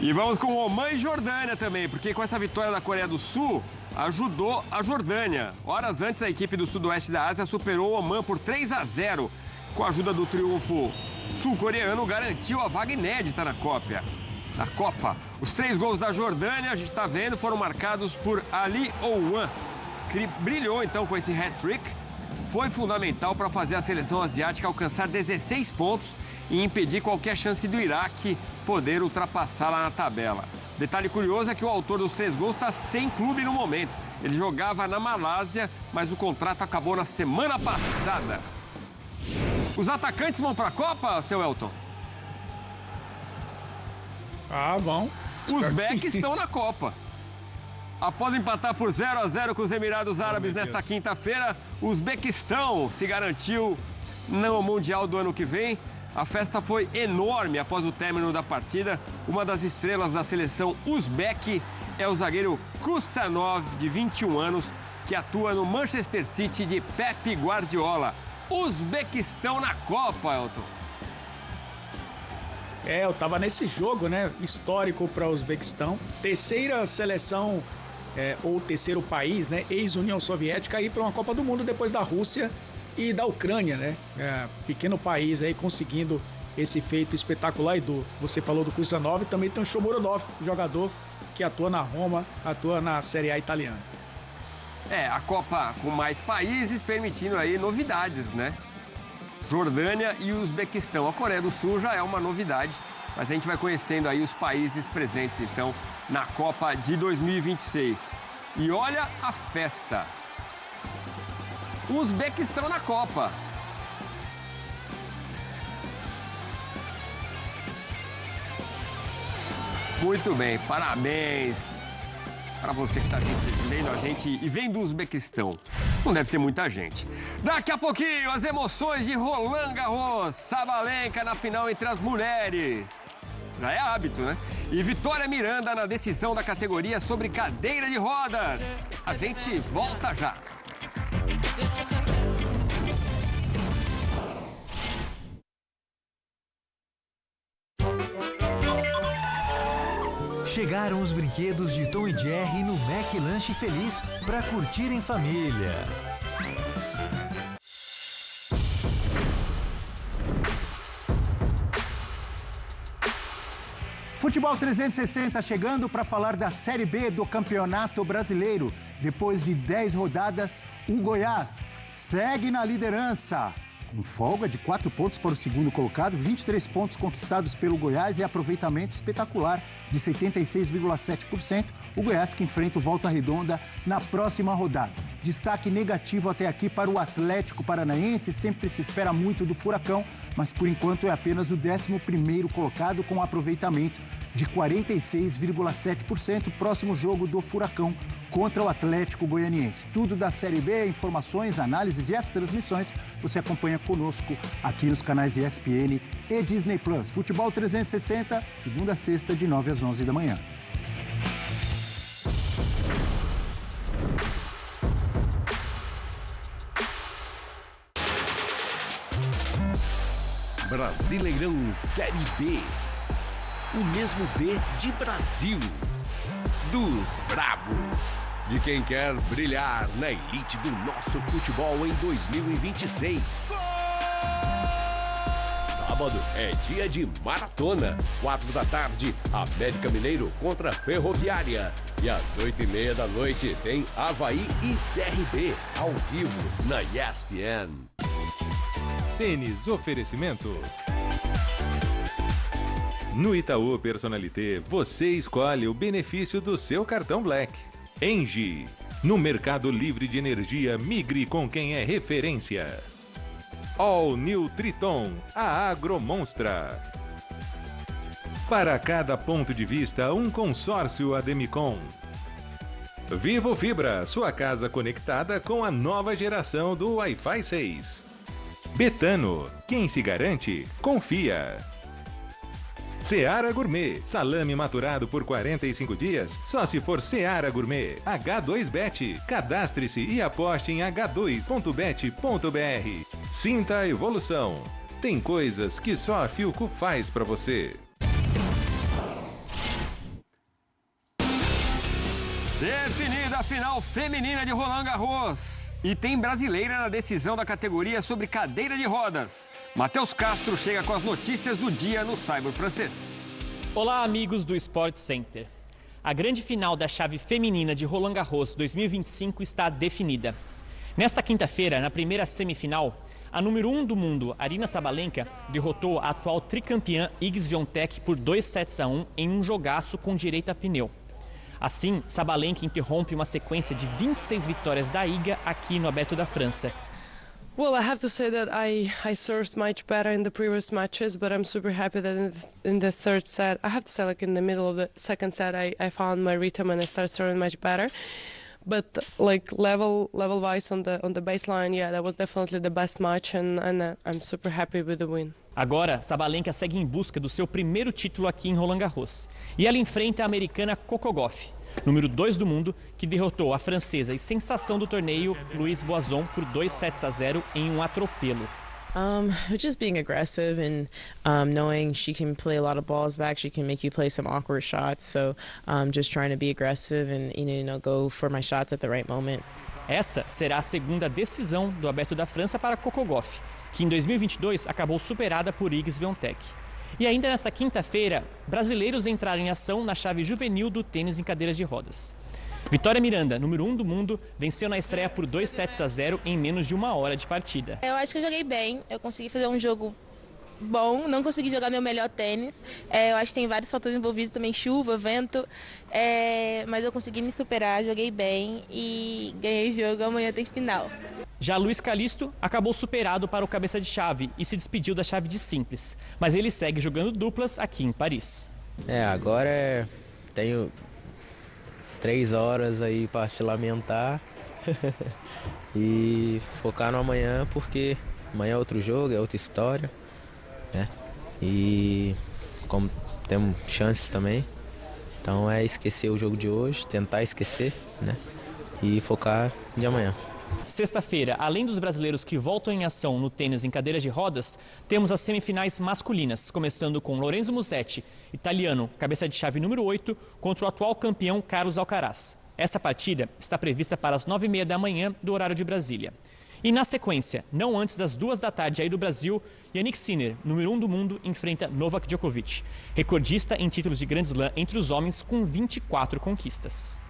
E vamos com Omã e Jordânia também, porque com essa vitória da Coreia do Sul, ajudou a Jordânia. Horas antes, a equipe do sudoeste da Ásia superou o Omã por 3-0. Com a ajuda do triunfo sul-coreano, garantiu a vaga inédita na Copa. Os 3 gols da Jordânia, a gente está vendo, foram marcados por Ali Ouan, que brilhou então com esse hat-trick. Foi fundamental para fazer a seleção asiática alcançar 16 pontos e impedir qualquer chance do Iraque poder ultrapassá-la na tabela. Detalhe curioso é que o autor dos 3 gols está sem clube no momento. Ele jogava na Malásia, mas o contrato acabou na semana passada. Os atacantes vão para a Copa, seu Elton? Ah, bom. Os Becks estão na Copa. Após empatar por 0-0 com os Emirados Árabes nesta quinta-feira, o Uzbequistão se garantiu no Mundial do ano que vem. A festa foi enorme após o término da partida. Uma das estrelas da seleção uzbeque é o zagueiro Kusanov, de 21 anos, que atua no Manchester City de Pep Guardiola. Uzbequistão na Copa, Elton. Eu tava nesse jogo, né? Histórico para o Uzbequistão. Terceira seleção, ou terceiro país, né? Ex-União Soviética, a ir para uma Copa do Mundo depois da Rússia e da Ucrânia, né? Pequeno país aí conseguindo esse feito espetacular. E você falou do Kusanov, também tem o Shomurodov, jogador que atua na Roma, atua na Série A italiana. A Copa com mais países, permitindo aí novidades, né? Jordânia e Uzbequistão. A Coreia do Sul já é uma novidade, mas a gente vai conhecendo aí os países presentes, então, na Copa de 2026. E olha a festa. Uzbequistão na Copa. Muito bem, parabéns para você que está vendo a gente e vem do Uzbequistão. Não deve ser muita gente. Daqui a pouquinho, as emoções de Roland Garros. Sabalenka na final entre as mulheres. Já é hábito, né? E Vitória Miranda na decisão da categoria sobre cadeira de rodas. A gente volta já. Chegaram os brinquedos de Tom e Jerry no McLanche Feliz para curtir em família. Futebol 360 chegando para falar da Série B do Campeonato Brasileiro. Depois de 10 rodadas, o Goiás segue na liderança. Com folga de 4 pontos para o segundo colocado, 23 pontos conquistados pelo Goiás e aproveitamento espetacular de 76,7%. O Goiás que enfrenta o Volta Redonda na próxima rodada. Destaque negativo até aqui para o Atlético Paranaense. Sempre se espera muito do Furacão, mas por enquanto é apenas o 11º colocado com aproveitamento de 46,7%. Próximo jogo do Furacão contra o Atlético Goianiense. Tudo da Série B, informações, análises e as transmissões você acompanha conosco aqui nos canais ESPN e Disney+. Futebol 360, segunda a sexta, de 9 às 11 da manhã. Brasileirão Série B. O mesmo B de Brasil. Dos brabos. De quem quer brilhar na elite do nosso futebol em 2026. Sábado é dia de maratona. 4 da tarde, América Mineiro contra Ferroviária. E às 8h30 da noite tem Avaí e CRB, ao vivo, na ESPN. Tênis Oferecimento. No Itaú Personalité, você escolhe o benefício do seu cartão Black. Engie. No mercado livre de energia, migre com quem é referência. All New Triton, a Agromonstra. Para cada ponto de vista, um consórcio Ademicon. Vivo Fibra, sua casa conectada com a nova geração do Wi-Fi 6. Betano, quem se garante, confia. Seara Gourmet, salame maturado por 45 dias, só se for Seara Gourmet. H2Bet, cadastre-se e aposte em h2.bet.br. Sinta a evolução. Tem coisas que só a Philco faz pra você. Definida a final feminina de Roland Garros. E tem brasileira na decisão da categoria sobre cadeira de rodas. Matheus Castro chega com as notícias do dia no Cyber Francês. Olá, amigos do Sport Center. A grande final da chave feminina de Roland Garros 2025 está definida. Nesta quinta-feira, na primeira semifinal, A número 1 do mundo, Aryna Sabalenka, derrotou a atual tricampeã Iga Swiatek por 2-1 em um jogaço com direito a pneu. Assim, Sabalenka interrompe uma sequência de 26 vitórias da Iga aqui no Aberto da França. Well, I have to say that I served much better in the previous matches, but I'm super happy that in the third set, I have to say, like in the middle of the second set, I found my rhythm and I started serving much better. But like level-wise on the baseline, yeah, that was definitely the best match, and I'm super happy with the win. Agora, Sabalenka segue em busca do seu primeiro título aqui em Roland Garros. E ela enfrenta a americana Coco Gauff, número 2 do mundo, que derrotou a francesa e sensação do torneio, Louise Boisson, por 2-0 em um atropelo. Just being aggressive and knowing she can play a lot of balls back, she can make you play some awkward shots. So just trying to be aggressive and go for my shots at the right moment. Essa será a segunda decisão do Aberto da França para Coco Gauff, que em 2022 acabou superada por Iga Swiatek. E ainda nesta quinta-feira, brasileiros entraram em ação na chave juvenil do tênis em cadeiras de rodas. Vitória Miranda, número 1 do mundo, venceu na estreia por 2-0 em menos de 1 hora de partida. Eu acho que eu joguei bem, eu consegui fazer um jogo bom, não consegui jogar meu melhor tênis. Eu acho que tem vários fatores envolvidos também, chuva, vento, mas eu consegui me superar, joguei bem e ganhei o jogo, amanhã tem final. Já Luiz Calisto acabou superado para o cabeça de chave e se despediu da chave de simples, mas ele segue jogando duplas aqui em Paris. Agora tenho 3 horas aí para se lamentar e focar no amanhã, porque amanhã é outro jogo, é outra história, né? E como temos chances também, então é esquecer o jogo de hoje, tentar esquecer, né? E focar de amanhã. Sexta-feira, além dos brasileiros que voltam em ação no tênis em cadeiras de rodas, temos as semifinais masculinas, começando com Lorenzo Musetti, italiano, cabeça de chave número 8, contra o atual campeão Carlos Alcaraz. Essa partida está prevista para as 9h30 da manhã do horário de Brasília. E na sequência, não antes das 2 da tarde aí do Brasil, Jannik Sinner, número 1 do mundo, enfrenta Novak Djokovic, recordista em títulos de Grand Slam entre os homens com 24 conquistas.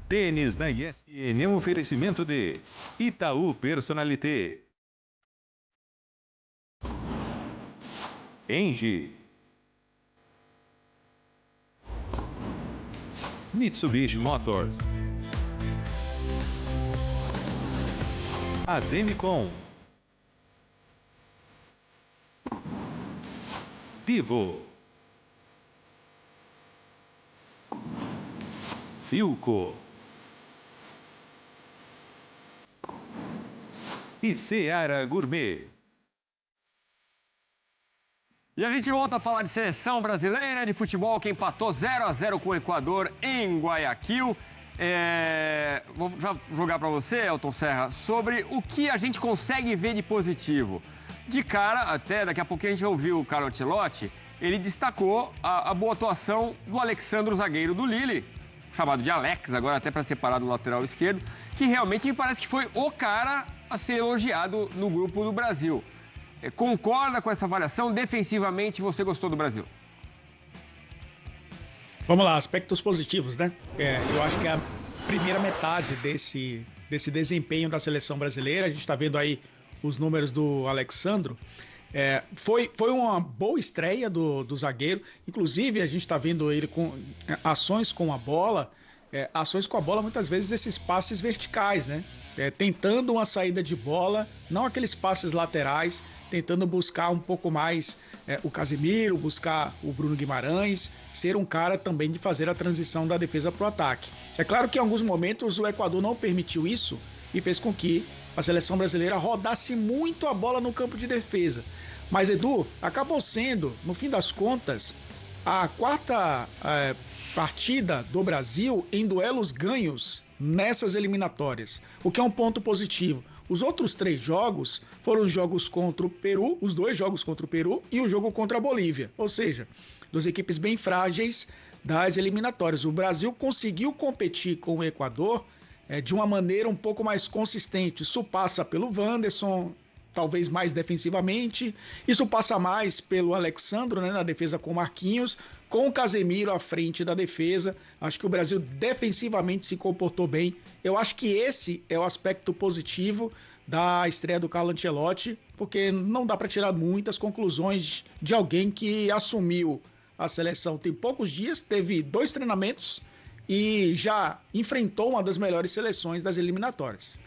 Tênis na ESPN, um oferecimento de Itaú Personalité, Engie, Mitsubishi Motors, Ademicon, Vivo, Philco e Seara Gourmet. E a gente volta a falar de seleção brasileira de futebol que empatou 0-0 com o Equador em Guayaquil. Vou já jogar para você, Elton Serra, sobre o que a gente consegue ver de positivo. De cara, até daqui a pouquinho a gente vai ouvir o Carlo Ancelotti, ele destacou a boa atuação do Alexandro, zagueiro do Lille, chamado de Alex, agora até para separar do lateral esquerdo, que realmente me parece que foi o cara a ser elogiado no grupo do Brasil. Concorda com essa avaliação? Defensivamente, você gostou do Brasil? Vamos lá, aspectos positivos, né? Eu acho que a primeira metade desse desempenho da seleção brasileira, a gente está vendo aí os números do Alexandro, foi uma boa estreia do zagueiro. Inclusive, a gente está vendo ele com ações com a bola, muitas vezes esses passes verticais, né? Tentando uma saída de bola, não aqueles passes laterais, tentando buscar um pouco mais o Casemiro, buscar o Bruno Guimarães, ser um cara também de fazer a transição da defesa para o ataque. É claro que em alguns momentos o Equador não permitiu isso e fez com que a seleção brasileira rodasse muito a bola no campo de defesa. Mas, Edu, acabou sendo, no fim das contas, a quarta partida do Brasil em duelos ganhos nessas eliminatórias, o que é um ponto positivo. Os outros 3 jogos foram os jogos contra o Peru, os 2 jogos contra o Peru e o jogo contra a Bolívia. Ou seja, 2 equipes bem frágeis das eliminatórias. O Brasil conseguiu competir com o Equador de uma maneira um pouco mais consistente. Isso passa pelo Wanderson, talvez mais defensivamente. Isso passa mais pelo Alexandro, né, na defesa com o Marquinhos, com o Casemiro à frente da defesa. Acho que o Brasil defensivamente se comportou bem. Eu acho que esse é o aspecto positivo da estreia do Carlo Ancelotti, porque não dá para tirar muitas conclusões de alguém que assumiu a seleção tem poucos dias, teve 2 treinamentos e já enfrentou uma das melhores seleções das eliminatórias.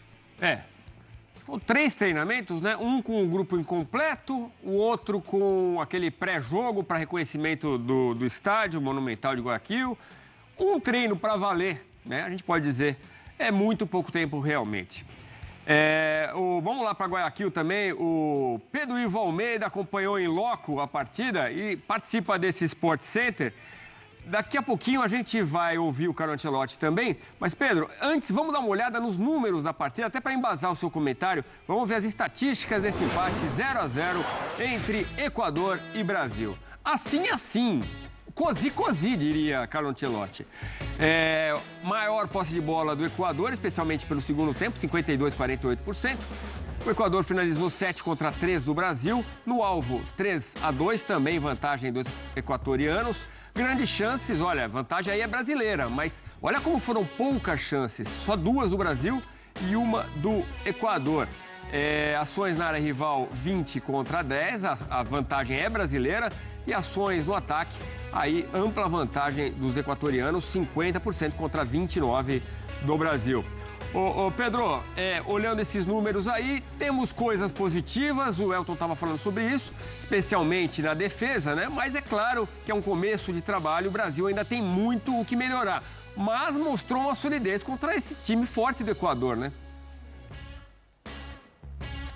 Foram 3 treinamentos, né? Um com o grupo incompleto, o outro com aquele pré-jogo para reconhecimento do estádio Monumental de Guayaquil. Um treino para valer, né? A gente pode dizer, é muito pouco tempo realmente. Vamos lá para Guayaquil também. O Pedro Ivo Almeida acompanhou em loco a partida e participa desse Sport Center. Daqui a pouquinho a gente vai ouvir o Carlo Ancelotti também. Mas, Pedro, antes vamos dar uma olhada nos números da partida, até para embasar o seu comentário. Vamos ver as estatísticas desse empate 0-0 entre Equador e Brasil. Assim. Cozi, diria Carlo Ancelotti. Maior posse de bola do Equador, especialmente pelo segundo tempo, 52,48%. O Equador finalizou 7-3 do Brasil. No alvo, 3-2, também vantagem dos equatorianos. Grandes chances, olha, vantagem aí é brasileira, mas olha como foram poucas chances. Só 2 do Brasil e 1 do Equador. Ações na área rival, 20-10, a vantagem é brasileira. E ações no ataque, aí ampla vantagem dos equatorianos, 50% contra 29% do Brasil. Pedro, olhando esses números aí, temos coisas positivas, o Elton estava falando sobre isso, especialmente na defesa, né? Mas é claro que é um começo de trabalho, o Brasil ainda tem muito o que melhorar. Mas mostrou uma solidez contra esse time forte do Equador, né?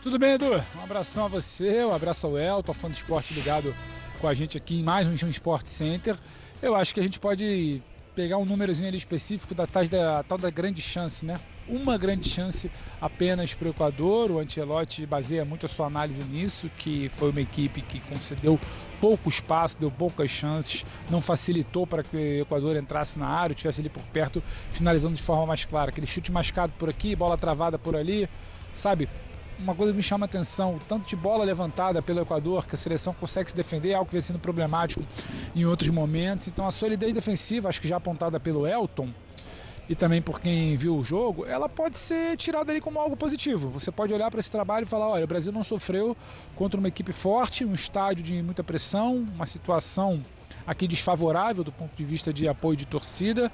Tudo bem, Edu? Um abração a você, um abraço ao Elton, fã do esporte ligado com a gente aqui em mais um Sport Center. Eu acho que a gente pode pegar um númerozinho ali específico da tal da grande chance, né? Uma grande chance apenas para o Equador. O Ancelotti baseia muito a sua análise nisso, que foi uma equipe que concedeu pouco espaço, deu poucas chances, não facilitou para que o Equador entrasse na área, estivesse ali por perto, finalizando de forma mais clara. Aquele chute mascado por aqui, bola travada por ali, sabe? Uma coisa que me chama a atenção, o tanto de bola levantada pelo Equador, que a seleção consegue se defender, é algo que vem sendo problemático em outros momentos. Então a solidez defensiva, acho que já apontada pelo Elton, e também por quem viu o jogo, ela pode ser tirada ali como algo positivo. Você pode olhar para esse trabalho e falar, olha, o Brasil não sofreu contra uma equipe forte, um estádio de muita pressão, uma situação aqui desfavorável do ponto de vista de apoio de torcida,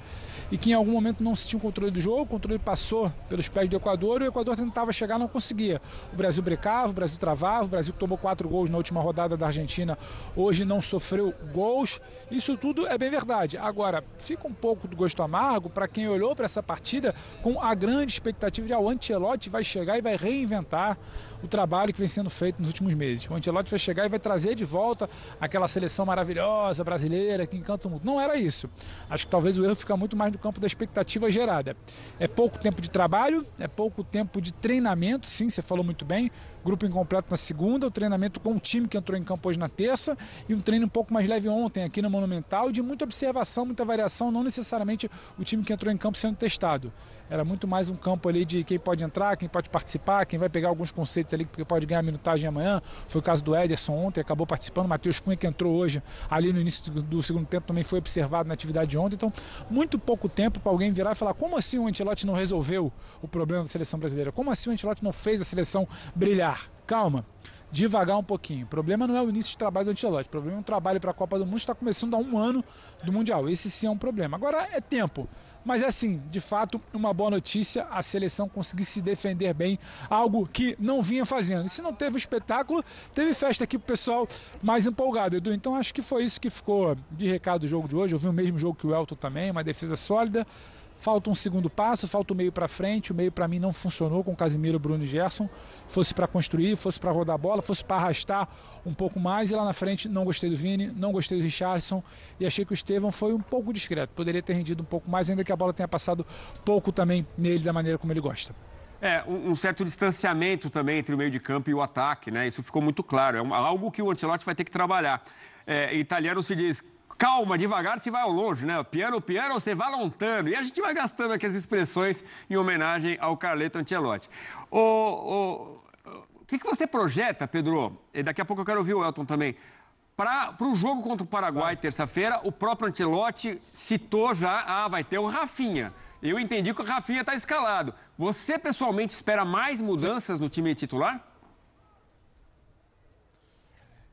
e que em algum momento não se tinha o controle do jogo, o controle passou pelos pés do Equador e o Equador tentava chegar, não conseguia. O Brasil brecava, o Brasil travava, o Brasil que tomou 4 gols na última rodada da Argentina, hoje não sofreu gols. Isso tudo é bem verdade. Agora, fica um pouco do gosto amargo para quem olhou para essa partida com a grande expectativa de o Ancelotti vai chegar e vai reinventar o trabalho que vem sendo feito nos últimos meses. O Ancelotti vai chegar e vai trazer de volta aquela seleção maravilhosa brasileira que encanta o mundo. Não era isso. Acho que talvez o erro fica muito mais no campo da expectativa gerada. É pouco tempo de trabalho, é pouco tempo de treinamento, sim, você falou muito bem. Grupo incompleto na segunda, o treinamento com o time que entrou em campo hoje na terça e um treino um pouco mais leve ontem aqui no Monumental, de muita observação, muita variação, não necessariamente o time que entrou em campo sendo testado. Era muito mais um campo ali de quem pode entrar, quem pode participar, quem vai pegar alguns conceitos ali que pode ganhar minutagem amanhã. Foi o caso do Ederson ontem, acabou participando. O Matheus Cunha, que entrou hoje ali no início do segundo tempo, também foi observado na atividade de ontem. Então, muito pouco tempo para alguém virar e falar como assim o Ancelotti não resolveu o problema da seleção brasileira? Como assim o Ancelotti não fez a seleção brilhar? Calma. Devagar um pouquinho. O problema não é o início de trabalho do Ancelotti. O problema é um trabalho para a Copa do Mundo está começando há 1 ano do Mundial. Esse sim é um problema. Agora é tempo. Mas é assim, de fato, uma boa notícia, a seleção conseguir se defender bem, algo que não vinha fazendo. E se não teve o espetáculo, teve festa aqui pro pessoal mais empolgado, Edu. Então acho que foi isso que ficou de recado do jogo de hoje. Eu vi o mesmo jogo que o Elton também, uma defesa sólida. Falta um segundo passo, falta o meio para frente. O meio para mim não funcionou com Casemiro, Bruno e Gerson. Fosse para construir, fosse para rodar a bola, fosse para arrastar um pouco mais. E lá na frente não gostei do Vini, não gostei do Richarlison. E achei que o Estevão foi um pouco discreto. Poderia ter rendido um pouco mais, ainda que a bola tenha passado pouco também nele, da maneira como ele gosta. Um certo distanciamento também entre o meio de campo e o ataque, né? Isso ficou muito claro. É algo que o Ancelotti vai ter que trabalhar. Em italiano se diz... Calma, devagar se vai ao longe, né? Piano, piano, você vai lontano. E a gente vai gastando aqui as expressões em homenagem ao Carleto Ancelotti. O que você projeta, Pedro? E daqui a pouco eu quero ouvir o Elton também. Para o jogo contra o Paraguai, terça-feira, o próprio Ancelotti citou já, vai ter o Rafinha. Eu entendi que o Rafinha está escalado. Você, pessoalmente, espera mais mudanças no time titular?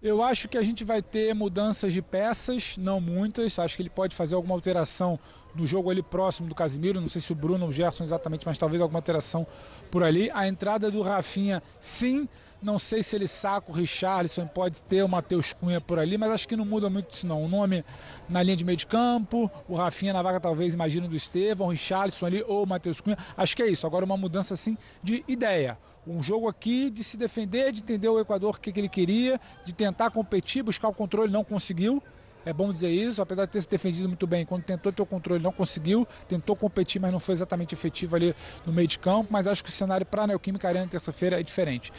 Eu acho que a gente vai ter mudanças de peças, não muitas. Acho que ele pode fazer alguma alteração no jogo ali próximo do Casemiro. Não sei se o Bruno ou o Gerson exatamente, mas talvez alguma alteração por ali. A entrada do Rafinha, sim. Não sei se ele saca o Richarlison, pode ter o Matheus Cunha por ali, mas acho que não muda muito isso não. O nome na linha de meio de campo, o Rafinha na vaga talvez, imagino, do Estevão, o Richarlison ali ou o Matheus Cunha. Acho que é isso. Agora uma mudança assim de ideia. Um jogo aqui de se defender, de entender o Equador o que ele queria, de tentar competir, buscar o controle, não conseguiu. É bom dizer isso, apesar de ter se defendido muito bem, quando tentou ter o controle não conseguiu, tentou competir, mas não foi exatamente efetivo ali no meio de campo, mas acho que o cenário para a Neoquímica Arena terça-feira é diferente.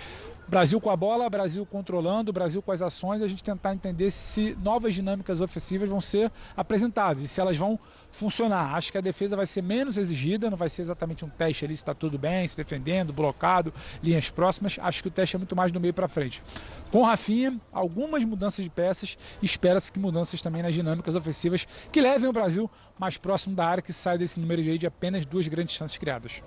Brasil com a bola, Brasil controlando, Brasil com as ações, a gente tentar entender se novas dinâmicas ofensivas vão ser apresentadas e se elas vão funcionar. Acho que a defesa vai ser menos exigida, não vai ser exatamente um teste ali se está tudo bem, se defendendo, blocado, linhas próximas. Acho que o teste é muito mais do meio para frente. Com o Rafinha, algumas mudanças de peças, espera-se que mudanças também nas dinâmicas ofensivas que levem o Brasil mais próximo da área, que sai desse número de apenas 2 grandes chances criadas.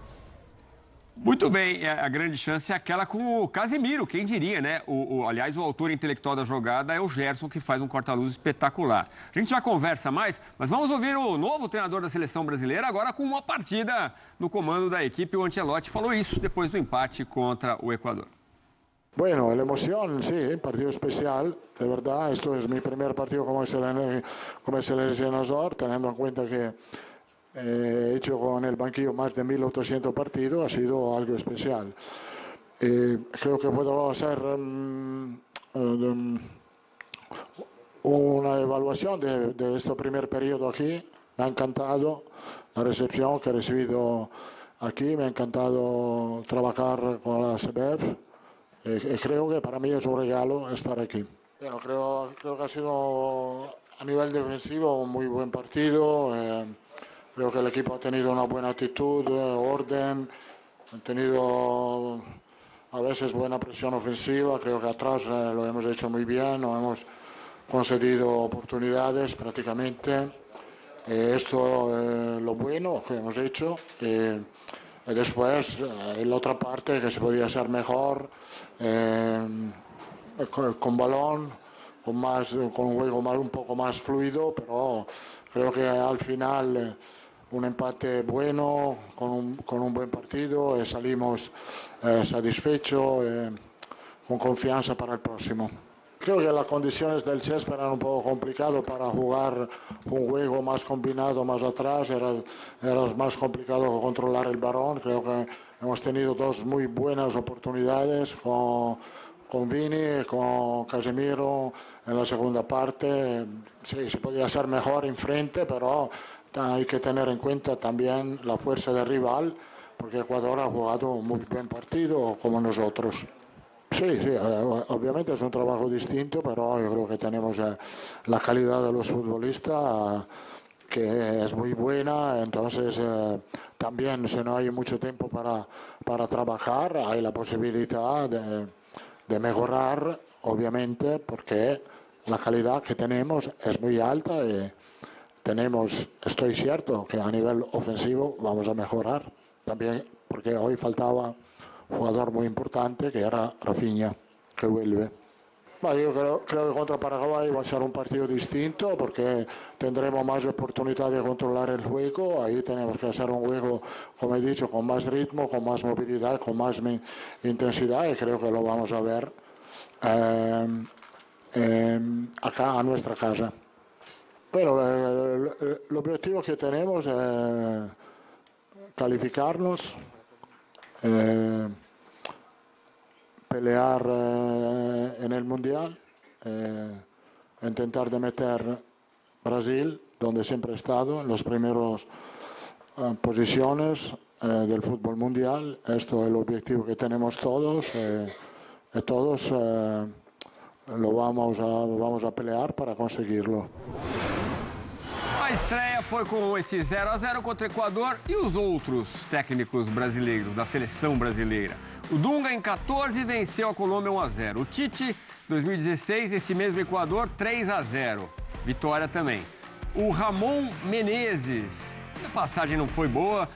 Muito bem, a grande chance é aquela com o Casemiro, quem diria, né? Aliás, o autor intelectual da jogada é o Gerson, que faz um corta-luz espetacular. A gente já conversa mais, mas vamos ouvir o novo treinador da seleção brasileira, agora com uma partida no comando da equipe. O Ancelotti falou isso depois do empate contra o Equador. Bueno, la emoción, sí, partido especial, de verdad. Esto es mi primer partido como seleccionador, teniendo en cuenta que he hecho con el banquillo más de 1.800 partidos, ha sido algo especial. Creo que puedo hacer una evaluación de este primer periodo aquí. Me ha encantado la recepción que he recibido aquí, me ha encantado trabajar con la CBF. Creo que para mí es un regalo estar aquí. Bueno, creo que ha sido a nivel defensivo un muy buen partido. Creo que el equipo ha tenido una buena actitud, orden, han tenido a veces buena presión ofensiva. Creo que atrás lo hemos hecho muy bien, no hemos concedido oportunidades prácticamente. Esto es lo bueno que hemos hecho. Después, en la otra parte, que se podía hacer mejor, con balón, con un juego un poco más fluido, pero creo que al final un empate bueno, con un buen partido, salimos satisfechos, con confianza para el próximo. Creo que las condiciones del césped eran un poco complicadas para jugar un juego más combinado más atrás, era más complicado controlar el balón. Creo que hemos tenido 2 muy buenas oportunidades con Vini, con Casemiro en la segunda parte. Sí, se podía hacer mejor enfrente, pero hay que tener en cuenta también la fuerza del rival, porque Ecuador ha jugado un muy buen partido como nosotros. Sí, obviamente es un trabajo distinto, pero yo creo que tenemos la calidad de los futbolistas que es muy buena, entonces también si no hay mucho tiempo para trabajar, hay la posibilidad de mejorar, obviamente, porque la calidad que tenemos es muy alta y estoy cierto que a nivel ofensivo vamos a mejorar también, porque hoy faltaba un jugador muy importante que era Rafinha, que vuelve. Bueno, yo creo que contra Paraguay va a ser un partido distinto porque tendremos más oportunidad de controlar el juego. Ahí tenemos que hacer un juego, como he dicho, con más ritmo, con más movilidad, con más intensidad, y creo que lo vamos a ver acá a nuestra casa. Bueno, el objetivo que tenemos es calificarnos, pelear en el Mundial, intentar de meter Brasil, donde siempre he estado, en las primeras posiciones del fútbol mundial. Esto es el objetivo que tenemos todos. Todos lo vamos a pelear para conseguirlo. A estreia foi com esse 0-0 contra o Equador e os outros técnicos brasileiros da seleção brasileira. O Dunga, em 14, venceu a Colômbia 1-0. O Tite 2016, esse mesmo Equador, 3-0. Vitória também. O Ramon Menezes, a passagem não foi boa.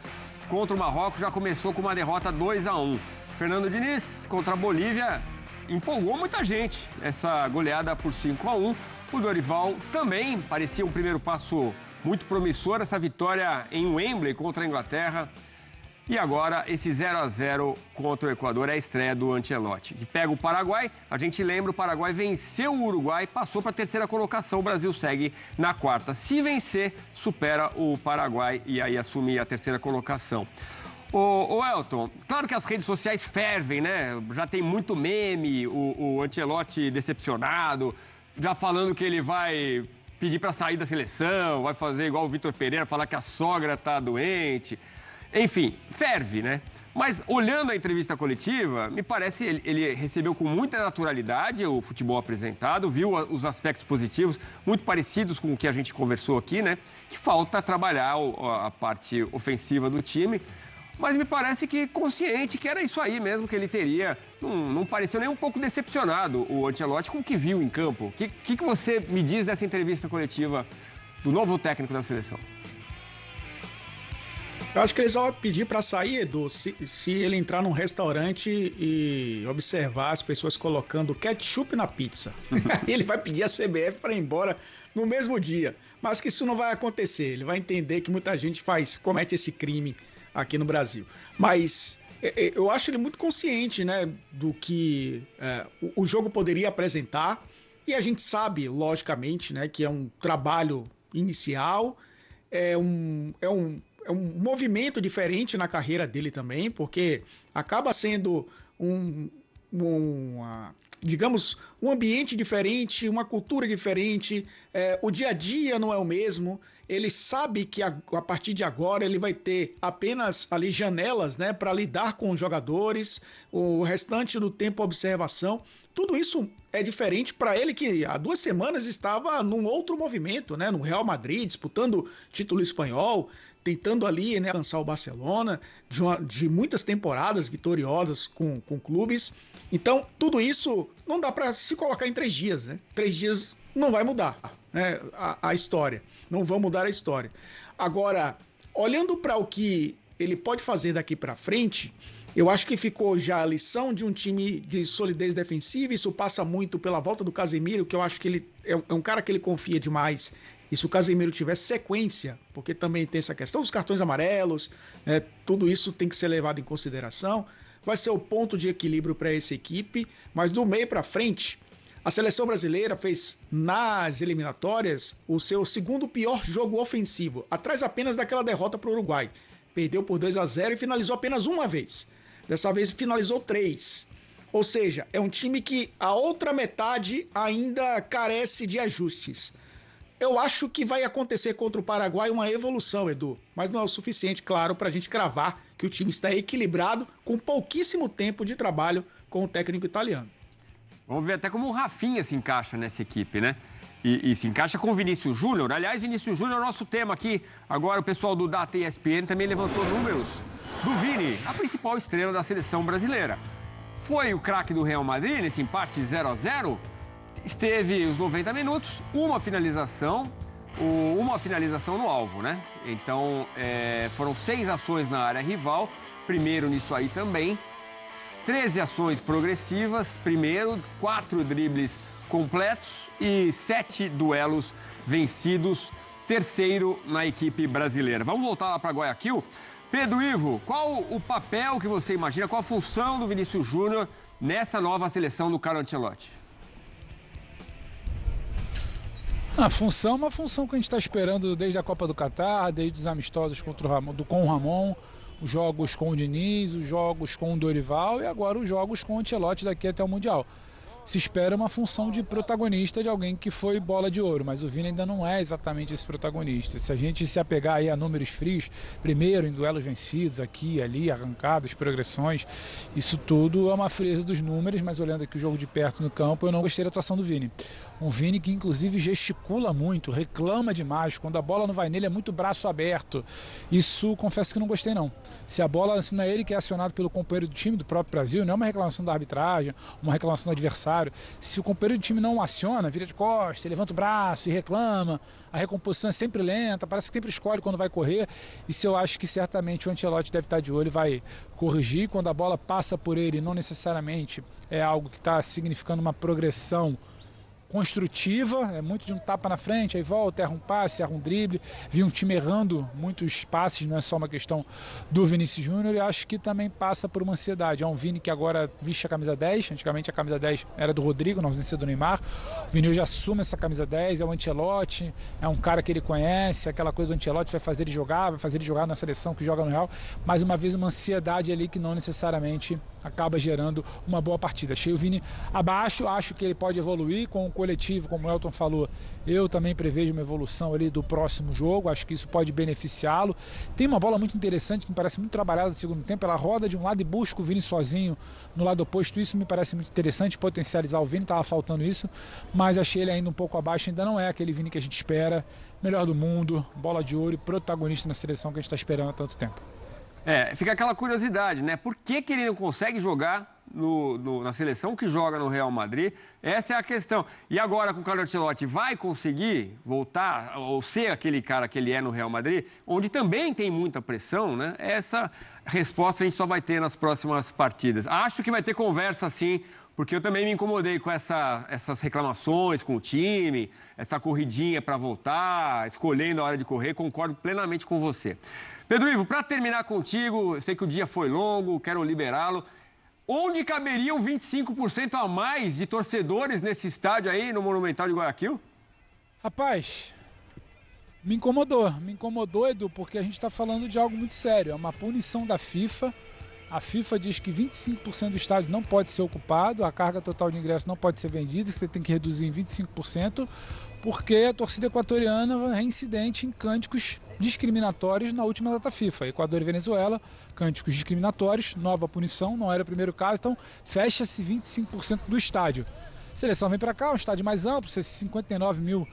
Contra o Marrocos já começou com uma derrota 2-1. Fernando Diniz, contra a Bolívia, empolgou muita gente. Essa goleada por 5-1. O Dorival também parecia um primeiro passo muito promissor. Essa vitória em Wembley contra a Inglaterra. E agora, esse 0-0 contra o Equador é a estreia do Ancelotti. Que pega o Paraguai, a gente lembra, o Paraguai venceu o Uruguai, passou para a terceira colocação, o Brasil segue na quarta. Se vencer, supera o Paraguai e aí assume a terceira colocação. Ô Elton, claro que as redes sociais fervem, né? Já tem muito meme, o Ancelotti decepcionado, já falando que ele vai pedir para sair da seleção, vai fazer igual o Vitor Pereira, falar que a sogra está doente. Enfim, ferve, né? Mas olhando a entrevista coletiva, me parece ele recebeu com muita naturalidade o futebol apresentado, viu os aspectos positivos, muito parecidos com o que a gente conversou aqui, né? Que falta trabalhar a parte ofensiva do time. Mas me parece que consciente que era isso aí mesmo que ele teria. Não pareceu nem um pouco decepcionado o Ancelotti com o que viu em campo. O que você me diz dessa entrevista coletiva do novo técnico da seleção? Eu acho que eles vão pedir para sair, Edu, se ele entrar num restaurante e observar as pessoas colocando ketchup na pizza. Ele vai pedir a CBF para ir embora no mesmo dia. Mas que isso não vai acontecer. Ele vai entender que muita gente comete esse crime aqui no Brasil. Mas eu acho ele muito consciente, né, do que o jogo poderia apresentar. E a gente sabe, logicamente, né, que é um trabalho inicial, é um movimento diferente na carreira dele também, porque acaba sendo digamos, um ambiente diferente, uma cultura diferente, o dia a dia não é o mesmo. Ele sabe que a partir de agora ele vai ter apenas ali janelas, né, para lidar com os jogadores, o restante do tempo observação. Tudo isso é diferente para ele, que há 2 semanas estava num outro movimento, né, no Real Madrid, disputando título espanhol, tentando ali, né, alcançar o Barcelona, de muitas temporadas vitoriosas com clubes. Então, tudo isso não dá para se colocar em 3 dias, né? 3 dias não vai mudar, né, a história. Não vão mudar a história. Agora, olhando para o que ele pode fazer daqui para frente, eu acho que ficou já a lição de um time de solidez defensiva. Isso passa muito pela volta do Casemiro, que eu acho que ele é um cara que ele confia demais. E se o Casemiro tiver sequência, porque também tem essa questão dos cartões amarelos, né, tudo isso tem que ser levado em consideração. Vai ser o ponto de equilíbrio para essa equipe, mas do meio para frente, a seleção brasileira fez nas eliminatórias o seu segundo pior jogo ofensivo, atrás apenas daquela derrota para o Uruguai. Perdeu por 2-0 e finalizou apenas uma vez. Dessa vez finalizou 3. Ou seja, é um time que a outra metade ainda carece de ajustes. Eu acho que vai acontecer contra o Paraguai uma evolução, Edu, mas não é o suficiente, claro, para a gente cravar que o time está equilibrado com pouquíssimo tempo de trabalho com o técnico italiano. Vamos ver até como o Rafinha se encaixa nessa equipe, né? E se encaixa com o Vinícius Júnior. Aliás, Vinícius Júnior é o nosso tema aqui. Agora o pessoal do Data ESPN também levantou números do Vini, a principal estrela da seleção brasileira. Foi o craque do Real Madrid nesse empate 0-0. Esteve os 90 minutos, uma finalização no alvo, né? Então, foram 6 ações na área rival, primeiro nisso aí também. 13 ações progressivas, primeiro, 4 dribles completos e 7 duelos vencidos, terceiro na equipe brasileira. Vamos voltar lá para Guayaquil. Pedro Ivo, qual o papel que você imagina, qual a função do Vinícius Júnior nessa nova seleção do Carlo Ancelotti? A função é uma função que a gente está esperando desde a Copa do Catar, desde os amistosos com o Ramon, os jogos com o Diniz, os jogos com o Dorival e agora os jogos com o Ancelotti daqui até o Mundial. Se espera uma função de protagonista de alguém que foi bola de ouro, mas o Vini ainda não é exatamente esse protagonista. Se a gente se apegar aí a números frios, primeiro em duelos vencidos, aqui, ali, arrancadas, progressões, isso tudo é uma frieza dos números, mas olhando aqui o jogo de perto no campo, eu não gostei da atuação do Vini. Um Vini que inclusive gesticula muito, reclama demais. Quando a bola não vai nele é muito braço aberto. Isso confesso que não gostei não. Se a bola, se não é ele que é acionado pelo companheiro do time do próprio Brasil, não é uma reclamação da arbitragem, uma reclamação do adversário. Se o companheiro do time não o aciona, vira de costas, levanta o braço e reclama, a recomposição é sempre lenta, parece que sempre escolhe quando vai correr. Isso eu acho que certamente o Ancelotti deve estar de olho e vai corrigir. Quando a bola passa por ele, não necessariamente é algo que está significando uma progressão construtiva, é muito de um tapa na frente, aí volta, erra um passe, erra um drible. Vi um time errando muitos passes, não é só uma questão do Vinícius Júnior, e acho que também passa por uma ansiedade. É um Vini que agora veste a camisa 10, antigamente a camisa 10 era do Rodrigo, na ausência do Neymar. O Vini hoje assume essa camisa 10, é o Ancelotti, é um cara que ele conhece, aquela coisa do Ancelotti vai fazer ele jogar na seleção que joga no Real. Mais uma vez uma ansiedade ali que não necessariamente acaba gerando uma boa partida. Achei o Vini abaixo, acho que ele pode evoluir com o coletivo, como o Elton falou. Eu também prevejo uma evolução ali do próximo jogo, acho que isso pode beneficiá-lo. Tem uma bola muito interessante que me parece muito trabalhada no segundo tempo, ela roda de um lado e busca o Vini sozinho no lado oposto. Isso me parece muito interessante, potencializar o Vini, estava faltando isso, mas achei ele ainda um pouco abaixo, ainda não é aquele Vini que a gente espera, melhor do mundo, bola de ouro e protagonista na seleção que a gente está esperando há tanto tempo. Fica aquela curiosidade, né? Por que ele não consegue jogar na seleção que joga no Real Madrid? Essa é a questão. E agora com o Carlo Ancelotti vai conseguir voltar ou ser aquele cara que ele é no Real Madrid, onde também tem muita pressão, né? Essa resposta a gente só vai ter nas próximas partidas. Acho que vai ter conversa sim, porque eu também me incomodei com essas reclamações com o time, essa corridinha para voltar, escolhendo a hora de correr, concordo plenamente com você. Pedro Ivo, para terminar contigo, eu sei que o dia foi longo, quero liberá-lo. Onde caberiam 25% a mais de torcedores nesse estádio aí, no Monumental de Guayaquil? Rapaz, me incomodou, Edu, porque a gente está falando de algo muito sério. É uma punição da FIFA. A FIFA diz que 25% do estádio não pode ser ocupado, a carga total de ingresso não pode ser vendida, você tem que reduzir em 25%, porque a torcida equatoriana é reincidente em cânticos discriminatórios na última data FIFA. Equador e Venezuela, cânticos discriminatórios, nova punição, não era o primeiro caso, então fecha-se 25% do estádio. A seleção vem para cá, um estádio mais amplo, 59 mil,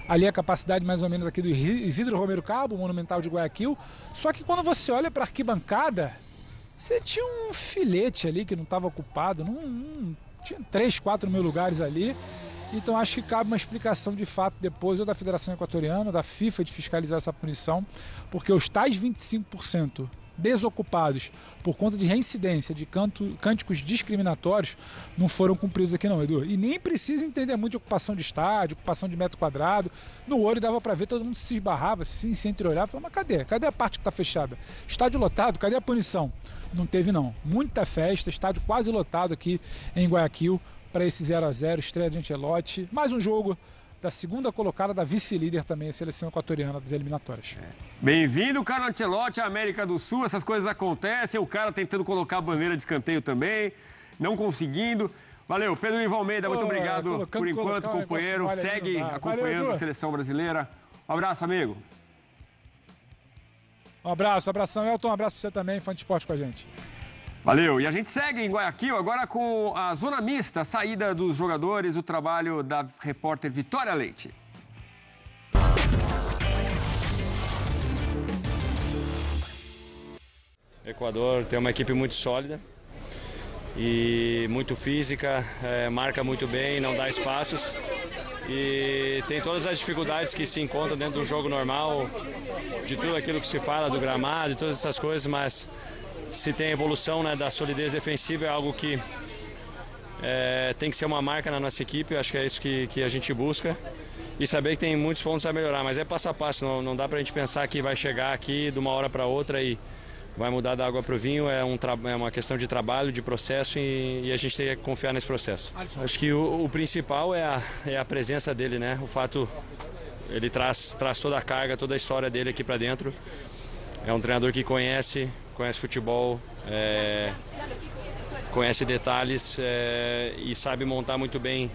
ali a capacidade mais ou menos aqui do Isidro Romero Cabo, o Monumental de Guayaquil. Só que quando você olha para a arquibancada, você tinha um filete ali que não estava ocupado, tinha 3, 4 mil lugares ali. Então acho que cabe uma explicação de fato depois, ou da Federação Equatoriana, ou da FIFA, de fiscalizar essa punição, porque os tais 25% desocupados por conta de reincidência de cânticos discriminatórios não foram cumpridos aqui não, Edu. E nem precisa entender muito de ocupação de estádio, ocupação de metro quadrado. No olho dava para ver, todo mundo se esbarrava, assim, se entreolhava, falava, mas cadê? Cadê a parte que está fechada? Estádio lotado, cadê a punição? Não teve não. Muita festa, estádio quase lotado aqui em Guayaquil para esse 0-0, estreia de Ancelotti. Mais um jogo da segunda colocada da vice-líder também, a seleção equatoriana das eliminatórias. Bem-vindo, Carlo Ancelotti, à América do Sul. Essas coisas acontecem. O cara tentando colocar a bandeira de escanteio também, não conseguindo. Valeu, Pedro Ivo Almeida, muito obrigado por enquanto, companheiro. Segue acompanhando a seleção brasileira. Um abraço, amigo. Um abraço, abração, Elton. Um abraço para você também, fã de esporte com a gente. Valeu. E a gente segue em Guayaquil agora com a zona mista, a saída dos jogadores, o trabalho da repórter Vitória Leite. O Equador tem uma equipe muito sólida e muito física, marca muito bem, não dá espaços e tem todas as dificuldades que se encontram dentro do jogo normal, de tudo aquilo que se fala do gramado e todas essas coisas, mas se tem evolução, né, da solidez defensiva, é algo que tem que ser uma marca na nossa equipe. Acho que é isso que a gente busca e saber que tem muitos pontos a melhorar, mas é passo a passo, não dá pra gente pensar que vai chegar aqui de uma hora para outra e vai mudar da água para o vinho. É uma questão de trabalho, de processo e a gente tem que confiar nesse processo. Acho que o principal é a presença dele, né? O fato, ele traz toda a carga, toda a história dele aqui para dentro. É um treinador que conhece futebol, conhece detalhes e sabe montar muito bem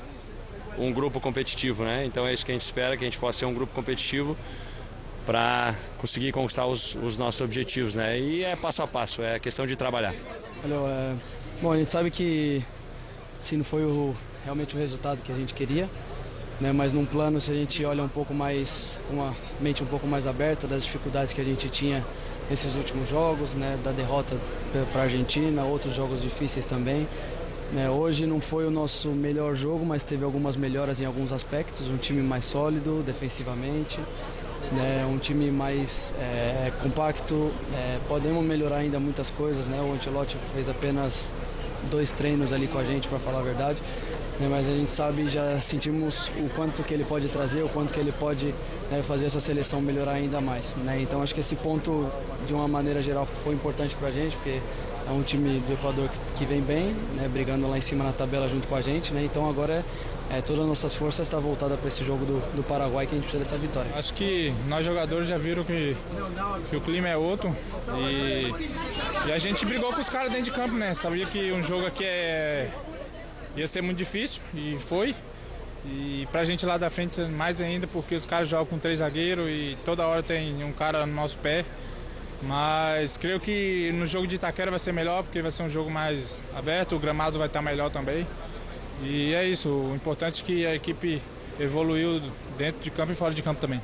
um grupo competitivo, né? Então é isso que a gente espera, que a gente possa ser um grupo competitivo para conseguir conquistar os nossos objetivos, né? E é passo a passo, é questão de trabalhar. Bom, a gente sabe que se não foi realmente o resultado que a gente queria, né? Mas num plano, se a gente olha um pouco mais, com uma mente um pouco mais aberta das dificuldades que a gente tinha nesses últimos jogos, né? Da derrota para a Argentina, outros jogos difíceis também. Hoje não foi o nosso melhor jogo, mas teve algumas melhoras em alguns aspectos. Um time mais sólido defensivamente, um time mais compacto. Podemos melhorar ainda muitas coisas, né? O Ancelotti fez apenas 2 treinos ali com a gente, para falar a verdade. Mas a gente sabe, já sentimos o quanto que ele pode trazer, o quanto que ele pode fazer essa seleção melhorar ainda mais. Então acho que esse ponto, de uma maneira geral, foi importante para a gente, porque é um time do Equador que vem bem, brigando lá em cima na tabela junto com a gente. Então agora todas as nossas forças estão voltadas para esse jogo do Paraguai, que a gente precisa dessa vitória. Acho que nós jogadores já viram que o clima é outro e a gente brigou com os caras dentro de campo, né? Sabia que um jogo aqui ia ser muito difícil e foi. E pra gente lá da frente mais ainda, porque os caras jogam com 3 zagueiros e toda hora tem um cara no nosso pé. Mas creio que no jogo de Itaquera vai ser melhor, porque vai ser um jogo mais aberto, o gramado vai estar melhor também. E é isso, o importante é que a equipe evoluiu dentro de campo e fora de campo também.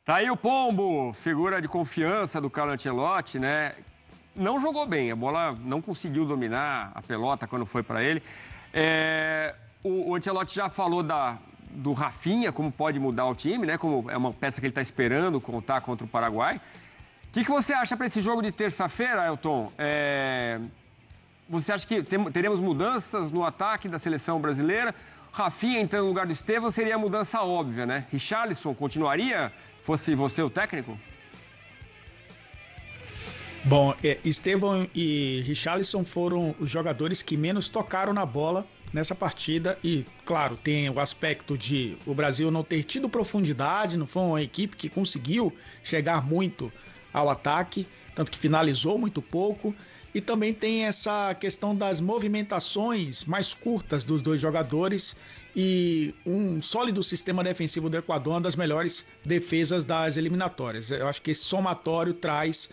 Tá aí o Pombo, figura de confiança do Carlo Ancelotti, né? Não jogou bem, a bola não conseguiu dominar a pelota quando foi para ele. O Ancelotti já falou do Rafinha, como pode mudar o time, né? Como é uma peça que ele está esperando contar contra o Paraguai. O que você acha para esse jogo de terça-feira, Elton? Você acha que teremos mudanças no ataque da seleção brasileira? Rafinha entrando no lugar do Estevão seria a mudança óbvia, né? Richarlison continuaria, fosse você o técnico? Bom, Estevão e Richarlison foram os jogadores que menos tocaram na bola nessa partida e, claro, tem o aspecto de o Brasil não ter tido profundidade, não foi uma equipe que conseguiu chegar muito ao ataque, tanto que finalizou muito pouco, e também tem essa questão das movimentações mais curtas dos 2 jogadores e um sólido sistema defensivo do Equador, uma das melhores defesas das eliminatórias. Eu acho que esse somatório traz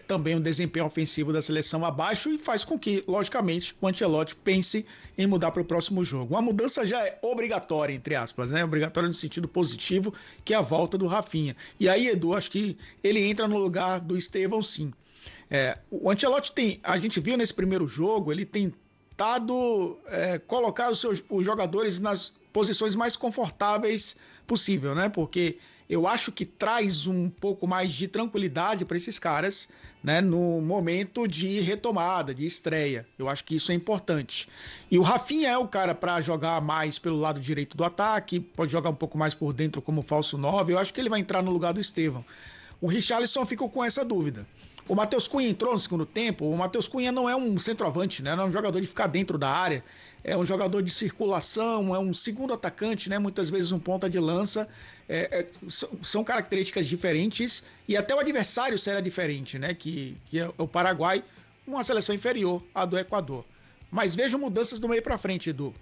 também um desempenho ofensivo da seleção abaixo e faz com que, logicamente, o Ancelotti pense em mudar para o próximo jogo. Uma mudança já é obrigatória, entre aspas, né? Obrigatória no sentido positivo, que é a volta do Rafinha. E aí, Edu, acho que ele entra no lugar do Estevão, sim. O Ancelotti a gente viu nesse primeiro jogo, ele tem tentado colocar os jogadores nas posições mais confortáveis possível, né? Porque eu acho que traz um pouco mais de tranquilidade para esses caras, né? No momento de retomada, de estreia. Eu acho que isso é importante. E o Rafinha é o cara para jogar mais pelo lado direito do ataque, pode jogar um pouco mais por dentro como falso 9. Eu acho que ele vai entrar no lugar do Estevão. O Richarlison ficou com essa dúvida. O Matheus Cunha entrou no segundo tempo. O Matheus Cunha não é um centroavante, né? Não é um jogador de ficar dentro da área. É um jogador de circulação, é um segundo atacante, né? Muitas vezes um ponta de lança. São características diferentes e até o adversário será diferente, né? Que é o Paraguai, uma seleção inferior à do Equador. Mas vejo mudanças do meio para frente, Edu.